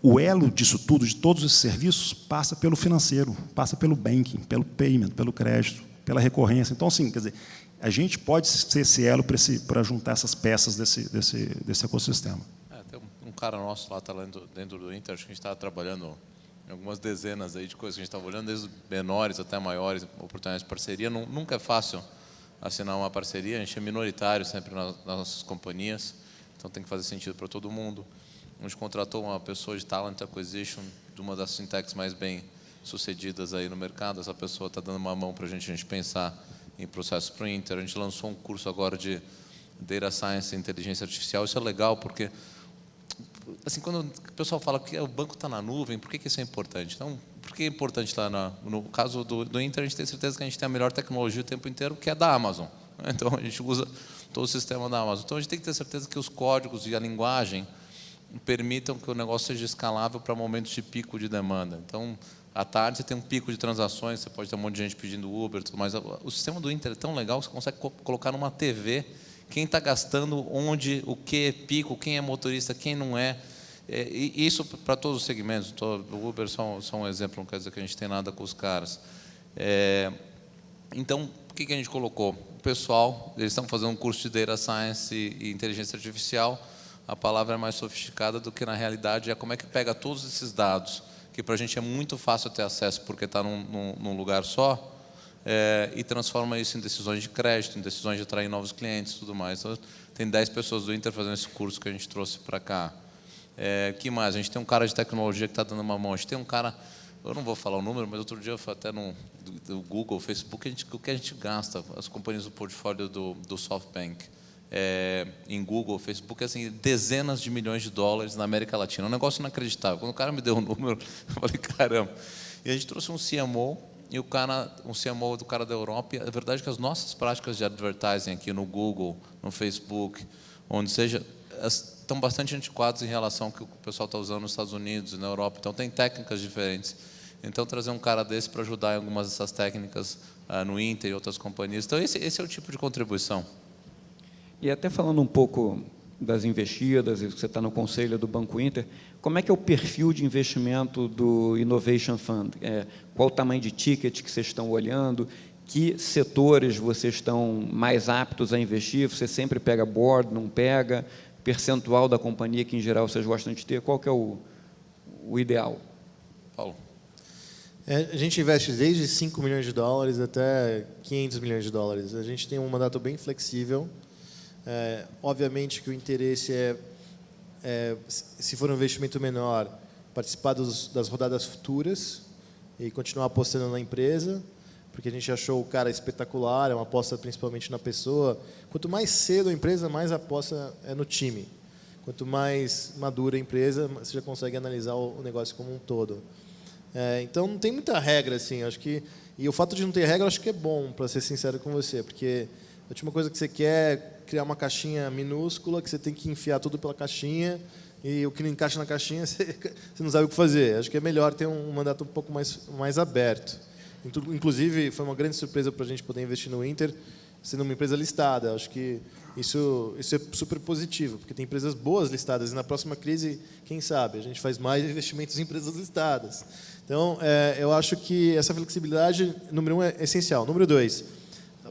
o elo disso tudo, de todos esses serviços, passa pelo financeiro, passa pelo banking, pelo payment, pelo crédito, pela recorrência. Então, assim, quer dizer, a gente pode ser esse elo para juntar essas peças desse ecossistema. Tem um cara nosso lá, está lá dentro do Inter, acho que a gente está trabalhando em algumas dezenas aí de coisas que a gente estava olhando, desde menores até maiores, oportunidades de parceria. Nunca é fácil assinar uma parceria, a gente é minoritário sempre nas nossas companhias, então tem que fazer sentido para todo mundo. A gente contratou uma pessoa de talent acquisition, de uma das fintechs mais bem sucedidas aí no mercado. Essa pessoa está dando uma mão para a gente pensar em processos para o Inter. A gente lançou um curso agora de Data Science e Inteligência Artificial. Isso é legal porque, assim, quando o pessoal fala que o banco está na nuvem, por que isso é importante? Então, por que é importante estar no caso do Inter, a gente tem certeza que a gente tem a melhor tecnologia o tempo inteiro, que é da Amazon. Então, a gente usa todo o sistema da Amazon. Então, a gente tem que ter certeza que os códigos e a linguagem permitam que o negócio seja escalável para momentos de pico de demanda. Então, à tarde você tem um pico de transações, você pode ter um monte de gente pedindo Uber, tudo mais. O sistema do Inter é tão legal que você consegue colocar numa TV quem está gastando onde, o que é pico, quem é motorista, quem não é. E isso para todos os segmentos. O Uber só um exemplo, não quer dizer que a gente tem nada com os caras. Então, o que a gente colocou? O pessoal, eles estão fazendo um curso de Data Science e Inteligência Artificial. A palavra é mais sofisticada do que, na realidade, é como é que pega todos esses dados, que para a gente é muito fácil ter acesso porque está num lugar só, e transforma isso em decisões de crédito, em decisões de atrair novos clientes e tudo mais. Então, tem 10 pessoas do Inter fazendo esse curso que a gente trouxe para cá. Que mais? A gente tem um cara de tecnologia que está dando uma mão. A gente tem um cara, eu não vou falar o número, mas outro dia eu fui até no Google, Facebook, o que a gente gasta, as companhias do portfólio do SoftBank, em Google, Facebook, assim, dezenas de milhões de dólares na América Latina. Um negócio inacreditável. Quando o cara me deu o número, eu falei, caramba. E a gente trouxe um CMO, e um CMO do cara da Europa. E a verdade é que as nossas práticas de advertising aqui no Google, no Facebook, onde seja, estão bastante antiquadas em relação ao que o pessoal está usando nos Estados Unidos e na Europa. Então, tem técnicas diferentes. Então, trazer um cara desse para ajudar em algumas dessas técnicas no Inter e outras companhias. Então, esse é o tipo de contribuição. E até falando um pouco das investidas, você está no conselho do Banco Inter, como é que é o perfil de investimento do Innovation Fund? Qual o tamanho de ticket que vocês estão olhando? Que setores vocês estão mais aptos a investir? Você sempre pega board, não pega? Percentual da companhia que, em geral, vocês gostam de ter? Qual que é o ideal? Paulo. A gente investe desde 5 milhões de dólares até 500 milhões de dólares. A gente tem um mandato bem flexível. Obviamente que o interesse se for um investimento menor, participar das rodadas futuras e continuar apostando na empresa. porque a gente achou o cara espetacular, é uma aposta principalmente na pessoa. Quanto mais cedo a empresa, mais a aposta é no time. Quanto mais madura a empresa, você já consegue analisar o negócio como um todo. Então, não tem muita regra, assim. Acho que, e o fato de não ter regra, acho que é bom, para ser sincero com você, porque a última coisa que você quer é criar uma caixinha minúscula, que você tem que enfiar tudo pela caixinha, e o que não encaixa na caixinha, você não sabe o que fazer. Acho que é melhor ter um mandato um pouco mais aberto. Inclusive, foi uma grande surpresa para a gente poder investir no Inter, sendo uma empresa listada. Acho que isso é super positivo, porque tem empresas boas listadas, e na próxima crise, quem sabe, a gente faz mais investimentos em empresas listadas. Então, eu acho que essa flexibilidade, número 1, é essencial. Número 2,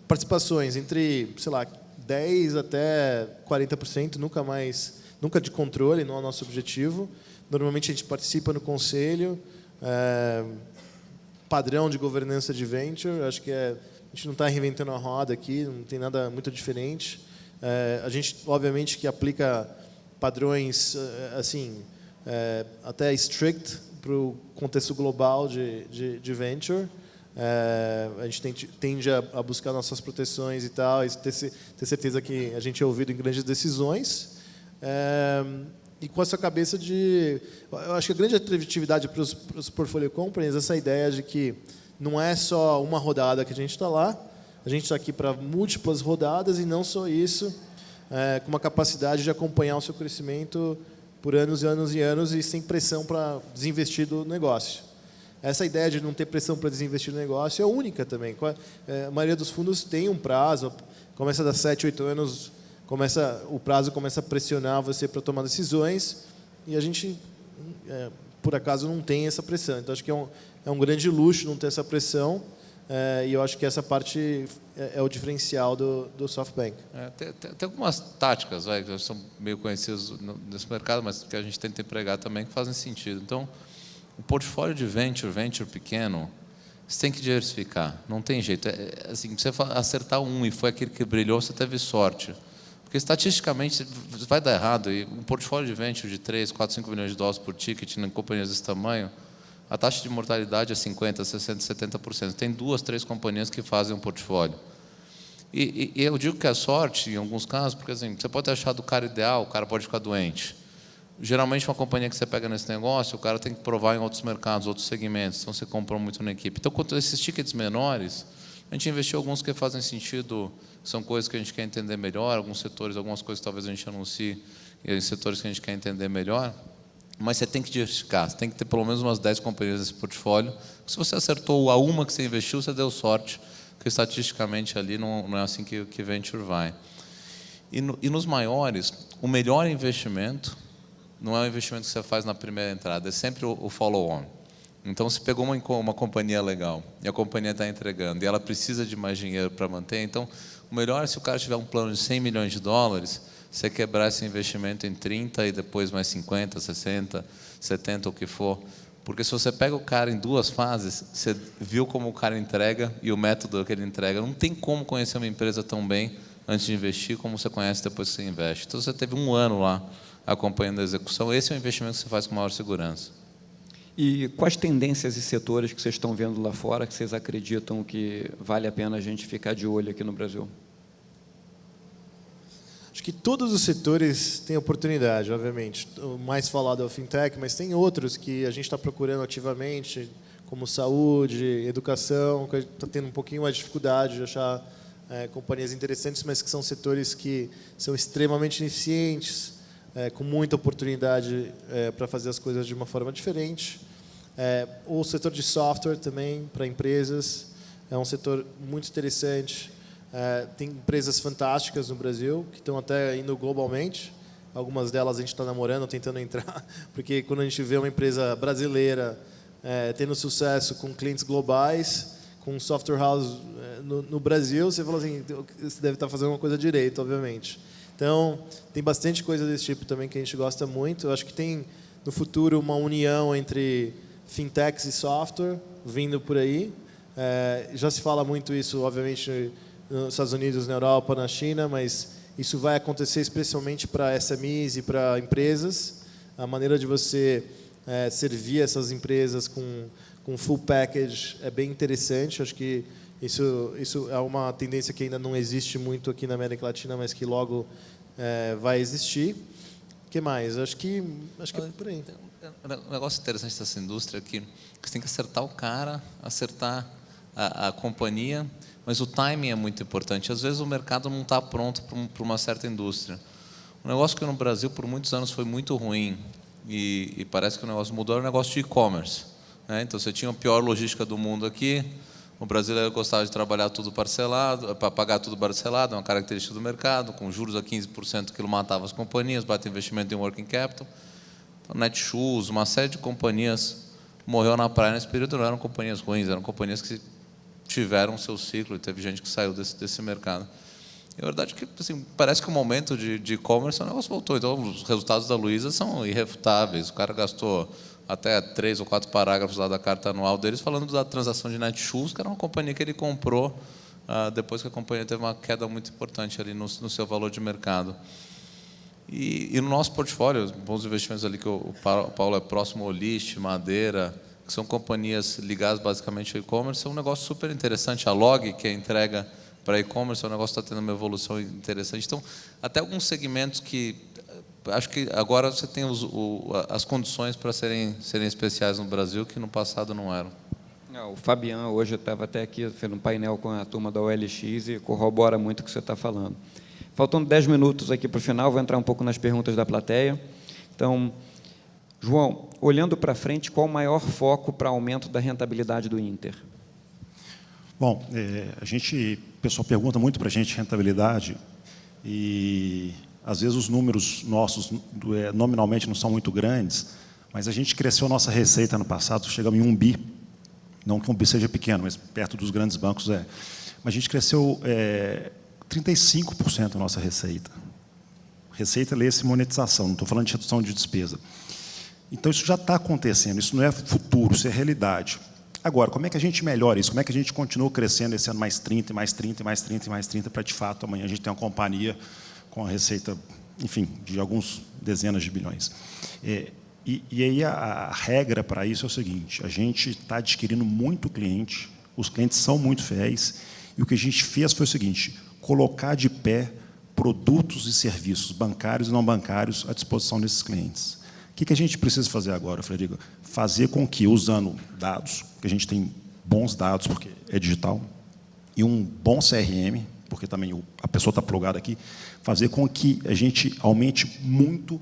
participações entre, sei lá, 10% até 40%, nunca de controle, não é o nosso objetivo. Normalmente a gente participa no conselho, padrão de governança de venture, acho que a gente não está reinventando a roda aqui, não tem nada muito diferente. A gente, obviamente, que aplica padrões assim, até strict para o contexto global de venture. A gente tende a buscar nossas proteções e tal, e ter certeza que a gente é ouvido em grandes decisões. E com essa cabeça de... Eu acho que a grande atratividade para os portfolio companies é essa ideia de que não é só uma rodada que a gente está lá, a gente está aqui para múltiplas rodadas e não só isso, com uma capacidade de acompanhar o seu crescimento por anos e anos e anos e sem pressão para desinvestir do negócio. Essa ideia de não ter pressão para desinvestir no negócio é única também. A maioria dos fundos tem um prazo, começa a dar 7, 8 anos, o prazo começa a pressionar você para tomar decisões, e a gente, por acaso, não tem essa pressão. Então, acho que é um grande luxo não ter essa pressão, e eu acho que essa parte é o diferencial do SoftBank. Tem algumas táticas, que já são meio conhecidas nesse mercado, mas que a gente tenta empregar também, que fazem sentido. Então, o portfólio de venture pequeno, você tem que diversificar, não tem jeito. Assim, você acertar um e foi aquele que brilhou, você teve sorte. Porque, estatisticamente, vai dar errado. E um portfólio de venture de 3, 4, 5 milhões de dólares por ticket em companhias desse tamanho, a taxa de mortalidade é 50%, 60%, 70%. Tem 2, 3 companhias que fazem um portfólio. E eu digo que é sorte, em alguns casos, porque assim, você pode ter achado o cara ideal, o cara pode ficar doente. Geralmente, uma companhia que você pega nesse negócio, o cara tem que provar em outros mercados, outros segmentos. Então, você comprou muito na equipe. Então, quanto a esses tickets menores, a gente investiu alguns que fazem sentido, são coisas que a gente quer entender melhor, alguns setores, algumas coisas que talvez a gente anuncie, em setores que a gente quer entender melhor. Mas você tem que diversificar, você tem que ter pelo menos umas 10 companhias nesse portfólio. Se você acertou a uma que você investiu, você deu sorte, porque estatisticamente ali não é assim que venture vai. E nos maiores, o melhor investimento não é o investimento que você faz na primeira entrada, é sempre o follow-on. Então, se pegou uma companhia legal e a companhia está entregando e ela precisa de mais dinheiro para manter, então, o melhor é se o cara tiver um plano de 100 milhões de dólares, você quebrar esse investimento em 30 e depois mais 50, 60, 70, o que for. Porque se você pega o cara em 2 fases, você viu como o cara entrega e o método que ele entrega. Não tem como conhecer uma empresa tão bem antes de investir como você conhece depois que você investe. Então, você teve 1 ano lá acompanhando a execução. Esse é o investimento que você faz com maior segurança. E quais tendências e setores que vocês estão vendo lá fora que vocês acreditam que vale a pena a gente ficar de olho aqui no Brasil? Acho que todos os setores têm oportunidade, obviamente. O mais falado é o fintech, mas tem outros que a gente está procurando ativamente, como saúde, educação, que está tendo um pouquinho mais de dificuldade de achar companhias interessantes, mas que são setores que são extremamente eficientes, com muita oportunidade para fazer as coisas de uma forma diferente. O setor de software também, para empresas, é um setor muito interessante. Tem empresas fantásticas no Brasil, que estão até indo globalmente. Algumas delas a gente está namorando, tentando entrar, porque quando a gente vê uma empresa brasileira tendo sucesso com clientes globais, com software house no Brasil, você fala assim, você deve estar fazendo uma coisa direito, obviamente. Então, tem bastante coisa desse tipo também que a gente gosta muito. Eu acho que tem, no futuro, uma união entre fintechs e software vindo por aí. Já se fala muito isso, obviamente, nos Estados Unidos, na Europa, na China, mas isso vai acontecer especialmente para SMEs e para empresas. A maneira de você servir essas empresas com full package é bem interessante. Acho que Isso é uma tendência que ainda não existe muito aqui na América Latina, mas que logo vai existir. O que mais? Acho que é por aí. Um negócio interessante dessa indústria é que você tem que acertar o cara, acertar a companhia, mas o timing é muito importante. Às vezes o mercado não está pronto para uma certa indústria. Um negócio que no Brasil por muitos anos foi muito ruim e parece que o negócio mudou, era o negócio de e-commerce, né? Então você tinha a pior logística do mundo aqui. O brasileiro gostava de trabalhar tudo parcelado, para pagar tudo parcelado, é uma característica do mercado, com juros a 15% que matava as companhias, bate investimento em working capital. Então, Netshoes, uma série de companhias morreu na praia nesse período. Não eram companhias ruins, eram companhias que tiveram seu ciclo e teve gente que saiu desse mercado. E a verdade é que assim, parece que o momento de e-commerce o negócio voltou. Então, os resultados da Luiza são irrefutáveis. O cara gastou até 3 ou 4 parágrafos lá da carta anual deles falando da transação de Netshoes, que era uma companhia que ele comprou depois que a companhia teve uma queda muito importante ali no seu valor de mercado. E no nosso portfólio, bons investimentos ali que o Paulo é próximo, Olist, Madeira, que são companhias ligadas basicamente ao e-commerce, é um negócio super interessante. A Log, que é entrega para e-commerce, o negócio está tendo uma evolução interessante. Então, até alguns segmentos que acho que agora você tem as condições para serem especiais no Brasil, que no passado não eram. O Fabian hoje estava até aqui, fez um painel com a turma da OLX e corrobora muito o que você está falando. Faltando 10 minutos aqui para o final, vou entrar um pouco nas perguntas da plateia. Então, João, olhando para frente, qual o maior foco para aumento da rentabilidade do Inter? Bom, o pessoal pergunta muito para a gente rentabilidade e, às vezes, os números nossos nominalmente não são muito grandes, mas a gente cresceu a nossa receita no passado, chegamos em 1 bi, não que 1 bi seja pequeno, mas perto dos grandes bancos é. Mas a gente cresceu 35% da nossa receita. Receita, lê-se monetização, não estou falando de redução de despesa. Então, isso já está acontecendo, isso não é futuro, isso é realidade. Agora, como é que a gente melhora isso? Como é que a gente continua crescendo esse ano mais 30, mais 30, mais 30, mais 30, para, de fato, amanhã a gente ter uma companhia com a receita, enfim, de alguns dezenas de bilhões. E aí a regra para isso é o seguinte, a gente está adquirindo muito cliente, os clientes são muito fiéis, e o que a gente fez foi o seguinte, colocar de pé produtos e serviços bancários e não bancários à disposição desses clientes. O que a gente precisa fazer agora, Frederico? Fazer com que, usando dados, que a gente tem bons dados, porque é digital, e um bom CRM, porque também a pessoa está plugada aqui, fazer com que a gente aumente muito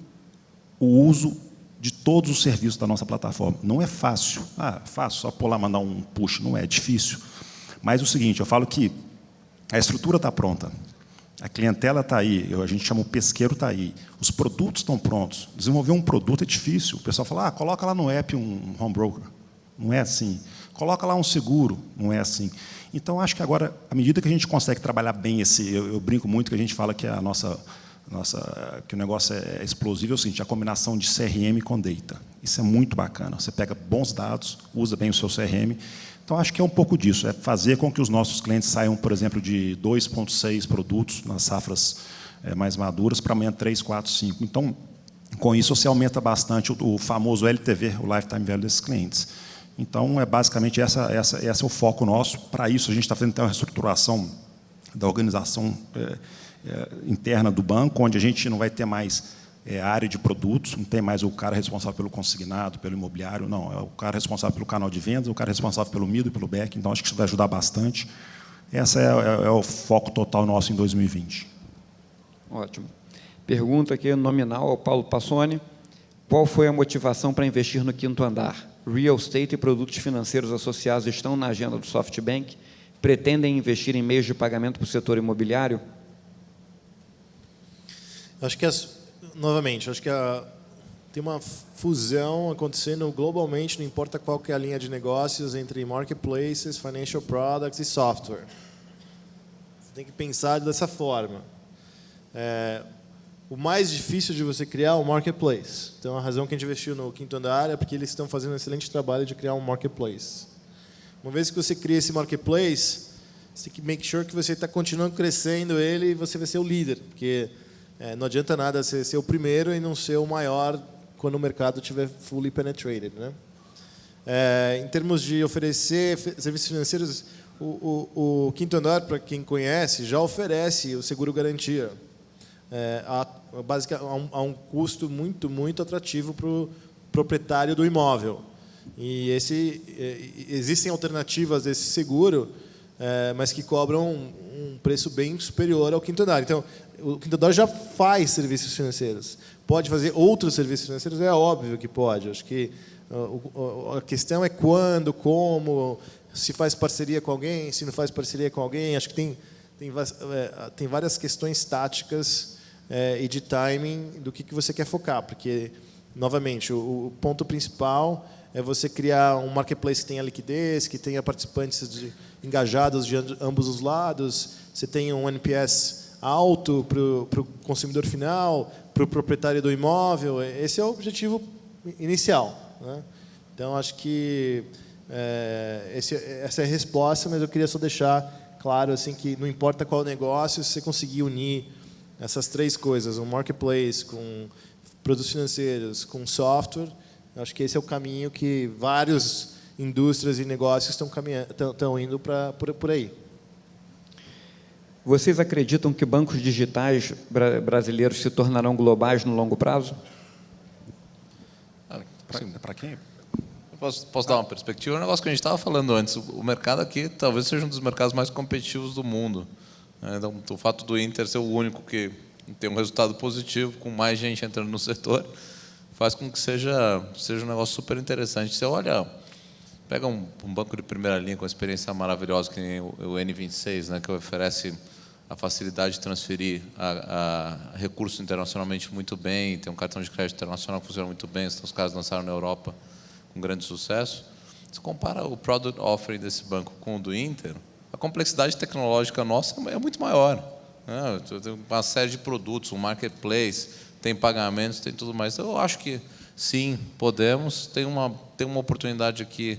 o uso de todos os serviços da nossa plataforma. Não é fácil. Fácil, só por lá mandar um push. Não é difícil. Mas é o seguinte, eu falo que a estrutura está pronta. A clientela está aí, a gente chama o pesqueiro está aí, os produtos estão prontos. Desenvolver um produto é difícil. O pessoal fala, coloca lá no app um home broker. Não é assim. Coloca lá um seguro. Não é assim. Então, acho que agora, à medida que a gente consegue trabalhar bem eu brinco muito que a gente fala que que o negócio é explosivo, é o seguinte, a combinação de CRM com data. Isso é muito bacana. Você pega bons dados, usa bem o seu CRM. Então, acho que é um pouco disso, é fazer com que os nossos clientes saiam, por exemplo, de 2,6 produtos nas safras mais maduras para amanhã 3, 4, 5. Então, com isso, você aumenta bastante o famoso LTV, o Lifetime Value desses clientes. Então, basicamente, esse é o foco nosso. Para isso, a gente está fazendo uma reestruturação da organização interna do banco, onde a gente não vai ter mais a área de produtos, não tem mais o cara responsável pelo consignado, pelo imobiliário, não, é o cara responsável pelo canal de vendas, o cara responsável pelo middle e pelo back, então acho que isso vai ajudar bastante. Esse é o foco total nosso em 2020. Ótimo. Pergunta aqui nominal ao Paulo Passoni. Qual foi a motivação para investir no quinto andar? Real estate e produtos financeiros associados estão na agenda do SoftBank? Pretendem investir em meios de pagamento para o setor imobiliário? Acho que novamente, acho que tem uma fusão acontecendo globalmente, não importa qual que é a linha de negócios, entre marketplaces, financial products e software. Você tem que pensar dessa forma. O mais difícil de você criar é um marketplace. Então, a razão que a gente investiu no quinto andar é porque eles estão fazendo um excelente trabalho de criar um marketplace. Uma vez que você cria esse marketplace, você tem que make sure que você está continuando crescendo ele e você vai ser o líder, porque não adianta nada você ser o primeiro e não ser o maior quando o mercado estiver fully penetrated, né? Em termos de oferecer serviços financeiros, O quinto andar, para quem conhece, já oferece o seguro garantia a um custo muito, muito atrativo para o proprietário do imóvel. E existem alternativas desse seguro, mas que cobram um preço bem superior ao quinto andar. Então, o quinto andar já faz serviços financeiros. Pode fazer outros serviços financeiros? É óbvio que pode. Acho que a questão é quando, como, se faz parceria com alguém, se não faz parceria com alguém. Acho que tem várias questões táticas e de timing do que você quer focar. Porque, novamente, o ponto principal é você criar um marketplace que tenha liquidez, que tenha participantes engajados de ambos os lados, você tenha um NPS alto para o consumidor final, para o proprietário do imóvel. Esse é o objetivo inicial, né? Então, acho que essa é a resposta, mas eu queria só deixar claro assim, que não importa qual negócio, se você conseguir unir essas três coisas, um marketplace com produtos financeiros, com software, acho que esse é o caminho que várias indústrias e negócios estão indo por aí. Vocês acreditam que bancos digitais brasileiros se tornarão globais no longo prazo? Para quem? Posso dar uma perspectiva? É um negócio que a gente estava falando antes. O mercado aqui talvez seja um dos mercados mais competitivos do mundo. Então, o fato do Inter ser o único que tem um resultado positivo, com mais gente entrando no setor, faz com que seja um negócio super interessante. Você olha, pega um banco de primeira linha com uma experiência maravilhosa, que nem o N26, né, que oferece a facilidade de transferir a recursos internacionalmente muito bem, tem um cartão de crédito internacional que funciona muito bem, os caras lançaram na Europa com grande sucesso. Se compara o product offering desse banco com o do Inter, a complexidade tecnológica nossa é muito maior, né? Tem uma série de produtos, um marketplace, tem pagamentos, tem tudo mais. Eu acho que sim, podemos. Tem uma oportunidade aqui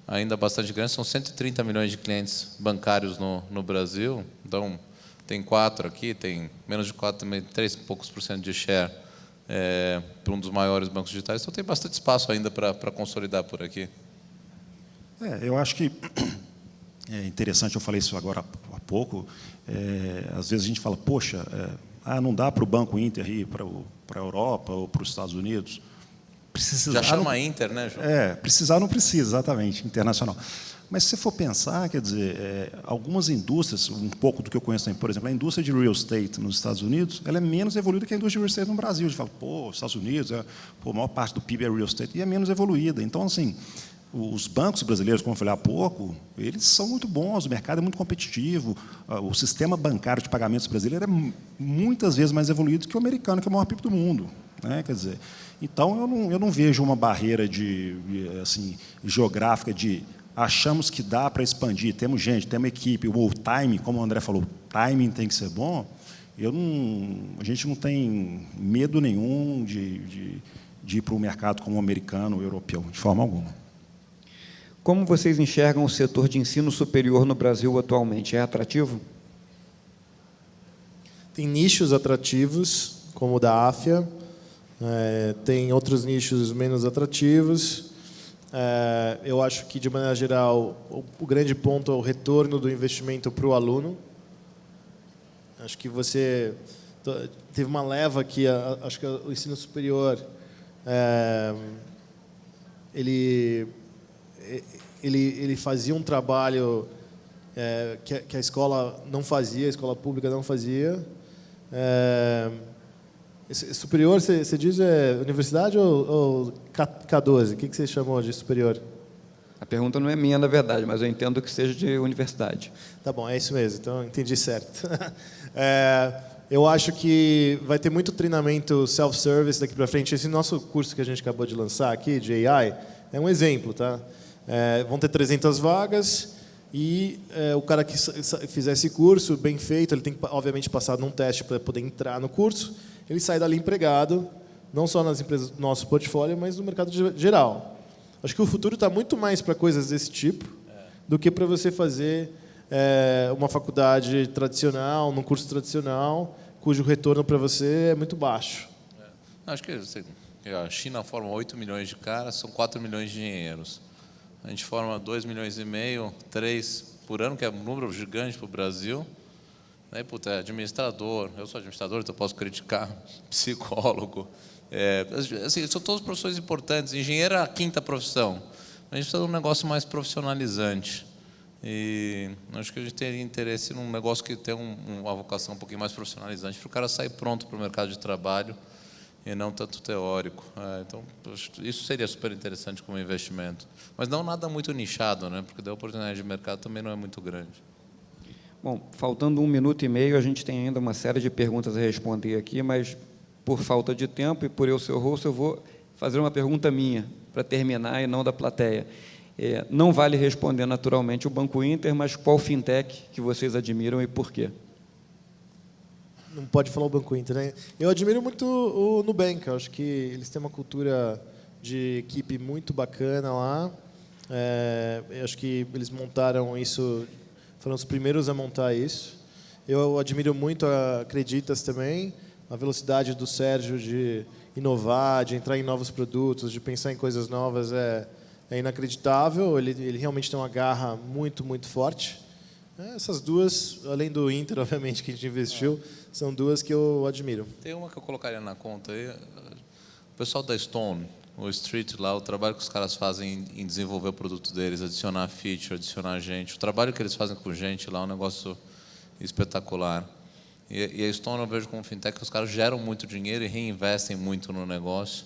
ainda bastante grande, são 130 milhões de clientes bancários no Brasil, então tem 4 aqui, tem menos de 4, também 3 e poucos % de share para um dos maiores bancos digitais, então tem bastante espaço ainda para consolidar por aqui. Eu acho que é interessante, eu falei isso agora há pouco, às vezes a gente fala, poxa, não dá para o Banco Inter ir para a Europa ou para os Estados Unidos. Já chama Inter, né, João? Precisar não precisa, exatamente, internacional. Mas se você for pensar, quer dizer, algumas indústrias, um pouco do que eu conheço também, por exemplo, a indústria de real estate nos Estados Unidos, ela é menos evoluída que a indústria de real estate no Brasil. A gente fala, os Estados Unidos, a maior parte do PIB é real estate, e é menos evoluída. Então, assim, os bancos brasileiros, como eu falei há pouco, eles são muito bons, o mercado é muito competitivo, o sistema bancário de pagamentos brasileiro é muitas vezes mais evoluído que o americano, que é o maior PIB do mundo, né? Quer dizer, então eu não vejo uma barreira assim, geográfica de achamos que dá para expandir, temos gente, temos equipe, o timing, como o André falou, o timing tem que ser bom. A gente não tem medo nenhum de ir para um mercado como o americano ou o europeu, de forma alguma. Como vocês enxergam o setor de ensino superior no Brasil atualmente? É atrativo? Tem nichos atrativos, como o da AFIA, tem outros nichos menos atrativos. Eu acho que, de maneira geral, o grande ponto é o retorno do investimento para o aluno. Acho que você teve uma leva que, acho que o ensino superior, ele fazia um trabalho que a escola não fazia, a escola pública não fazia. Superior, você diz universidade ou K12? O que você chamou de superior? A pergunta não é minha, na verdade, mas eu entendo que seja de universidade. Tá bom, é isso mesmo, então entendi certo. Eu acho que vai ter muito treinamento self-service daqui para frente. Esse nosso curso que a gente acabou de lançar aqui, de AI, é um exemplo, tá? Vão ter 300 vagas e o cara que fizer esse curso bem feito, ele tem que, obviamente, passar num teste para poder entrar no curso. Ele sai dali empregado, não só nas empresas do nosso portfólio, mas no mercado geral. Acho que o futuro está muito mais para coisas desse tipo do que para você fazer uma faculdade tradicional, num curso tradicional, cujo retorno para você é muito baixo. Acho que a China forma 8 milhões de caras, são 4 milhões de engenheiros. A gente forma 2,5 milhões, 3 por ano, que é um número gigante para o Brasil. Aí, puta, administrador, eu sou administrador, então eu posso criticar, psicólogo. Assim, são todas profissões importantes. Engenheiro é a 5ª profissão. A gente precisa de um negócio mais profissionalizante. E acho que a gente teria interesse num negócio que tem uma vocação um pouquinho mais profissionalizante, para o cara sair pronto para o mercado de trabalho e não tanto teórico. Então, isso seria super interessante como investimento. Mas não nada muito nichado, né? Porque daí a oportunidade de mercado também não é muito grande. Bom, faltando 1 minuto e meio, a gente tem ainda uma série de perguntas a responder aqui, mas, por falta de tempo e por eu ser o host, eu vou fazer uma pergunta minha, para terminar, e não da plateia. Não vale responder, naturalmente, o Banco Inter, mas qual fintech que vocês admiram e por quê? Não pode falar o Banco Inter, né? Eu admiro muito o Nubank. Eu acho que eles têm uma cultura de equipe muito bacana lá. Eu acho que eles montaram isso, foram os primeiros a montar isso. Eu admiro muito a Creditas também, a velocidade do Sérgio de inovar, de entrar em novos produtos, de pensar em coisas novas é inacreditável. Ele realmente tem uma garra muito, muito forte. Essas duas, além do Inter, obviamente, que a gente investiu, são duas que eu admiro. Tem uma que eu colocaria na conta aí. O pessoal da Stone, o Street lá, o trabalho que os caras fazem em desenvolver o produto deles, adicionar feature, adicionar gente. O trabalho que eles fazem com gente lá é um negócio espetacular. E a Stone eu vejo como fintech que os caras geram muito dinheiro e reinvestem muito no negócio.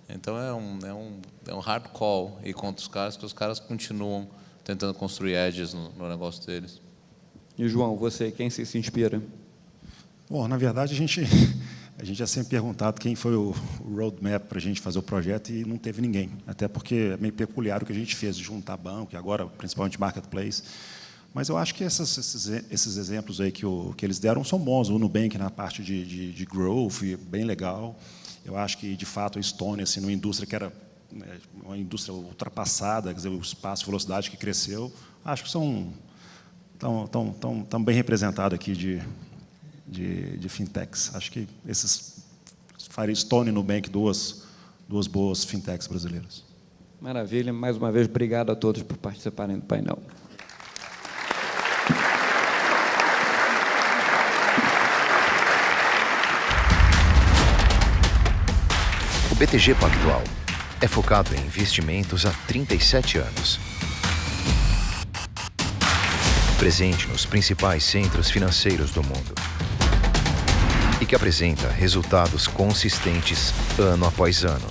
Então é um hard call ir contra os caras, que os caras continuam tentando construir edges no negócio deles. E, João, você, quem se inspira? Bom, na verdade, a gente já sempre perguntado quem foi o roadmap para a gente fazer o projeto e não teve ninguém. Até porque é meio peculiar o que a gente fez de juntar banco, e agora, principalmente, marketplace. Mas eu acho que esses exemplos aí que eles deram são bons. O Nubank na parte de growth, bem legal. Eu acho que, de fato, a Stone, assim, numa indústria que era uma indústria ultrapassada, quer dizer, o espaço, a velocidade que cresceu, acho que são tão bem representados aqui de fintechs. Acho que esses faria Stone e Nubank, duas boas fintechs brasileiras. Maravilha. Mais uma vez, obrigado a todos por participarem do painel. O BTG Pactual é focado em investimentos há 37 anos. Presente nos principais centros financeiros do mundo. E que apresenta resultados consistentes ano após ano.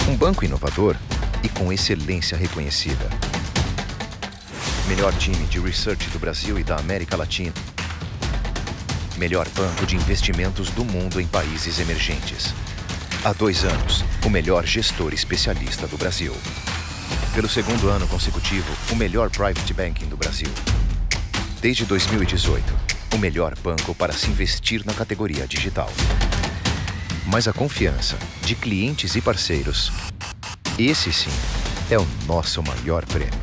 Um banco inovador e com excelência reconhecida. Melhor time de research do Brasil e da América Latina. Melhor banco de investimentos do mundo em países emergentes. Há 2 anos, o melhor gestor especialista do Brasil. Pelo 2º ano consecutivo, o melhor private banking do Brasil. Desde 2018, o melhor banco para se investir na categoria digital. Mas a confiança de clientes e parceiros, esse sim, é o nosso maior prêmio.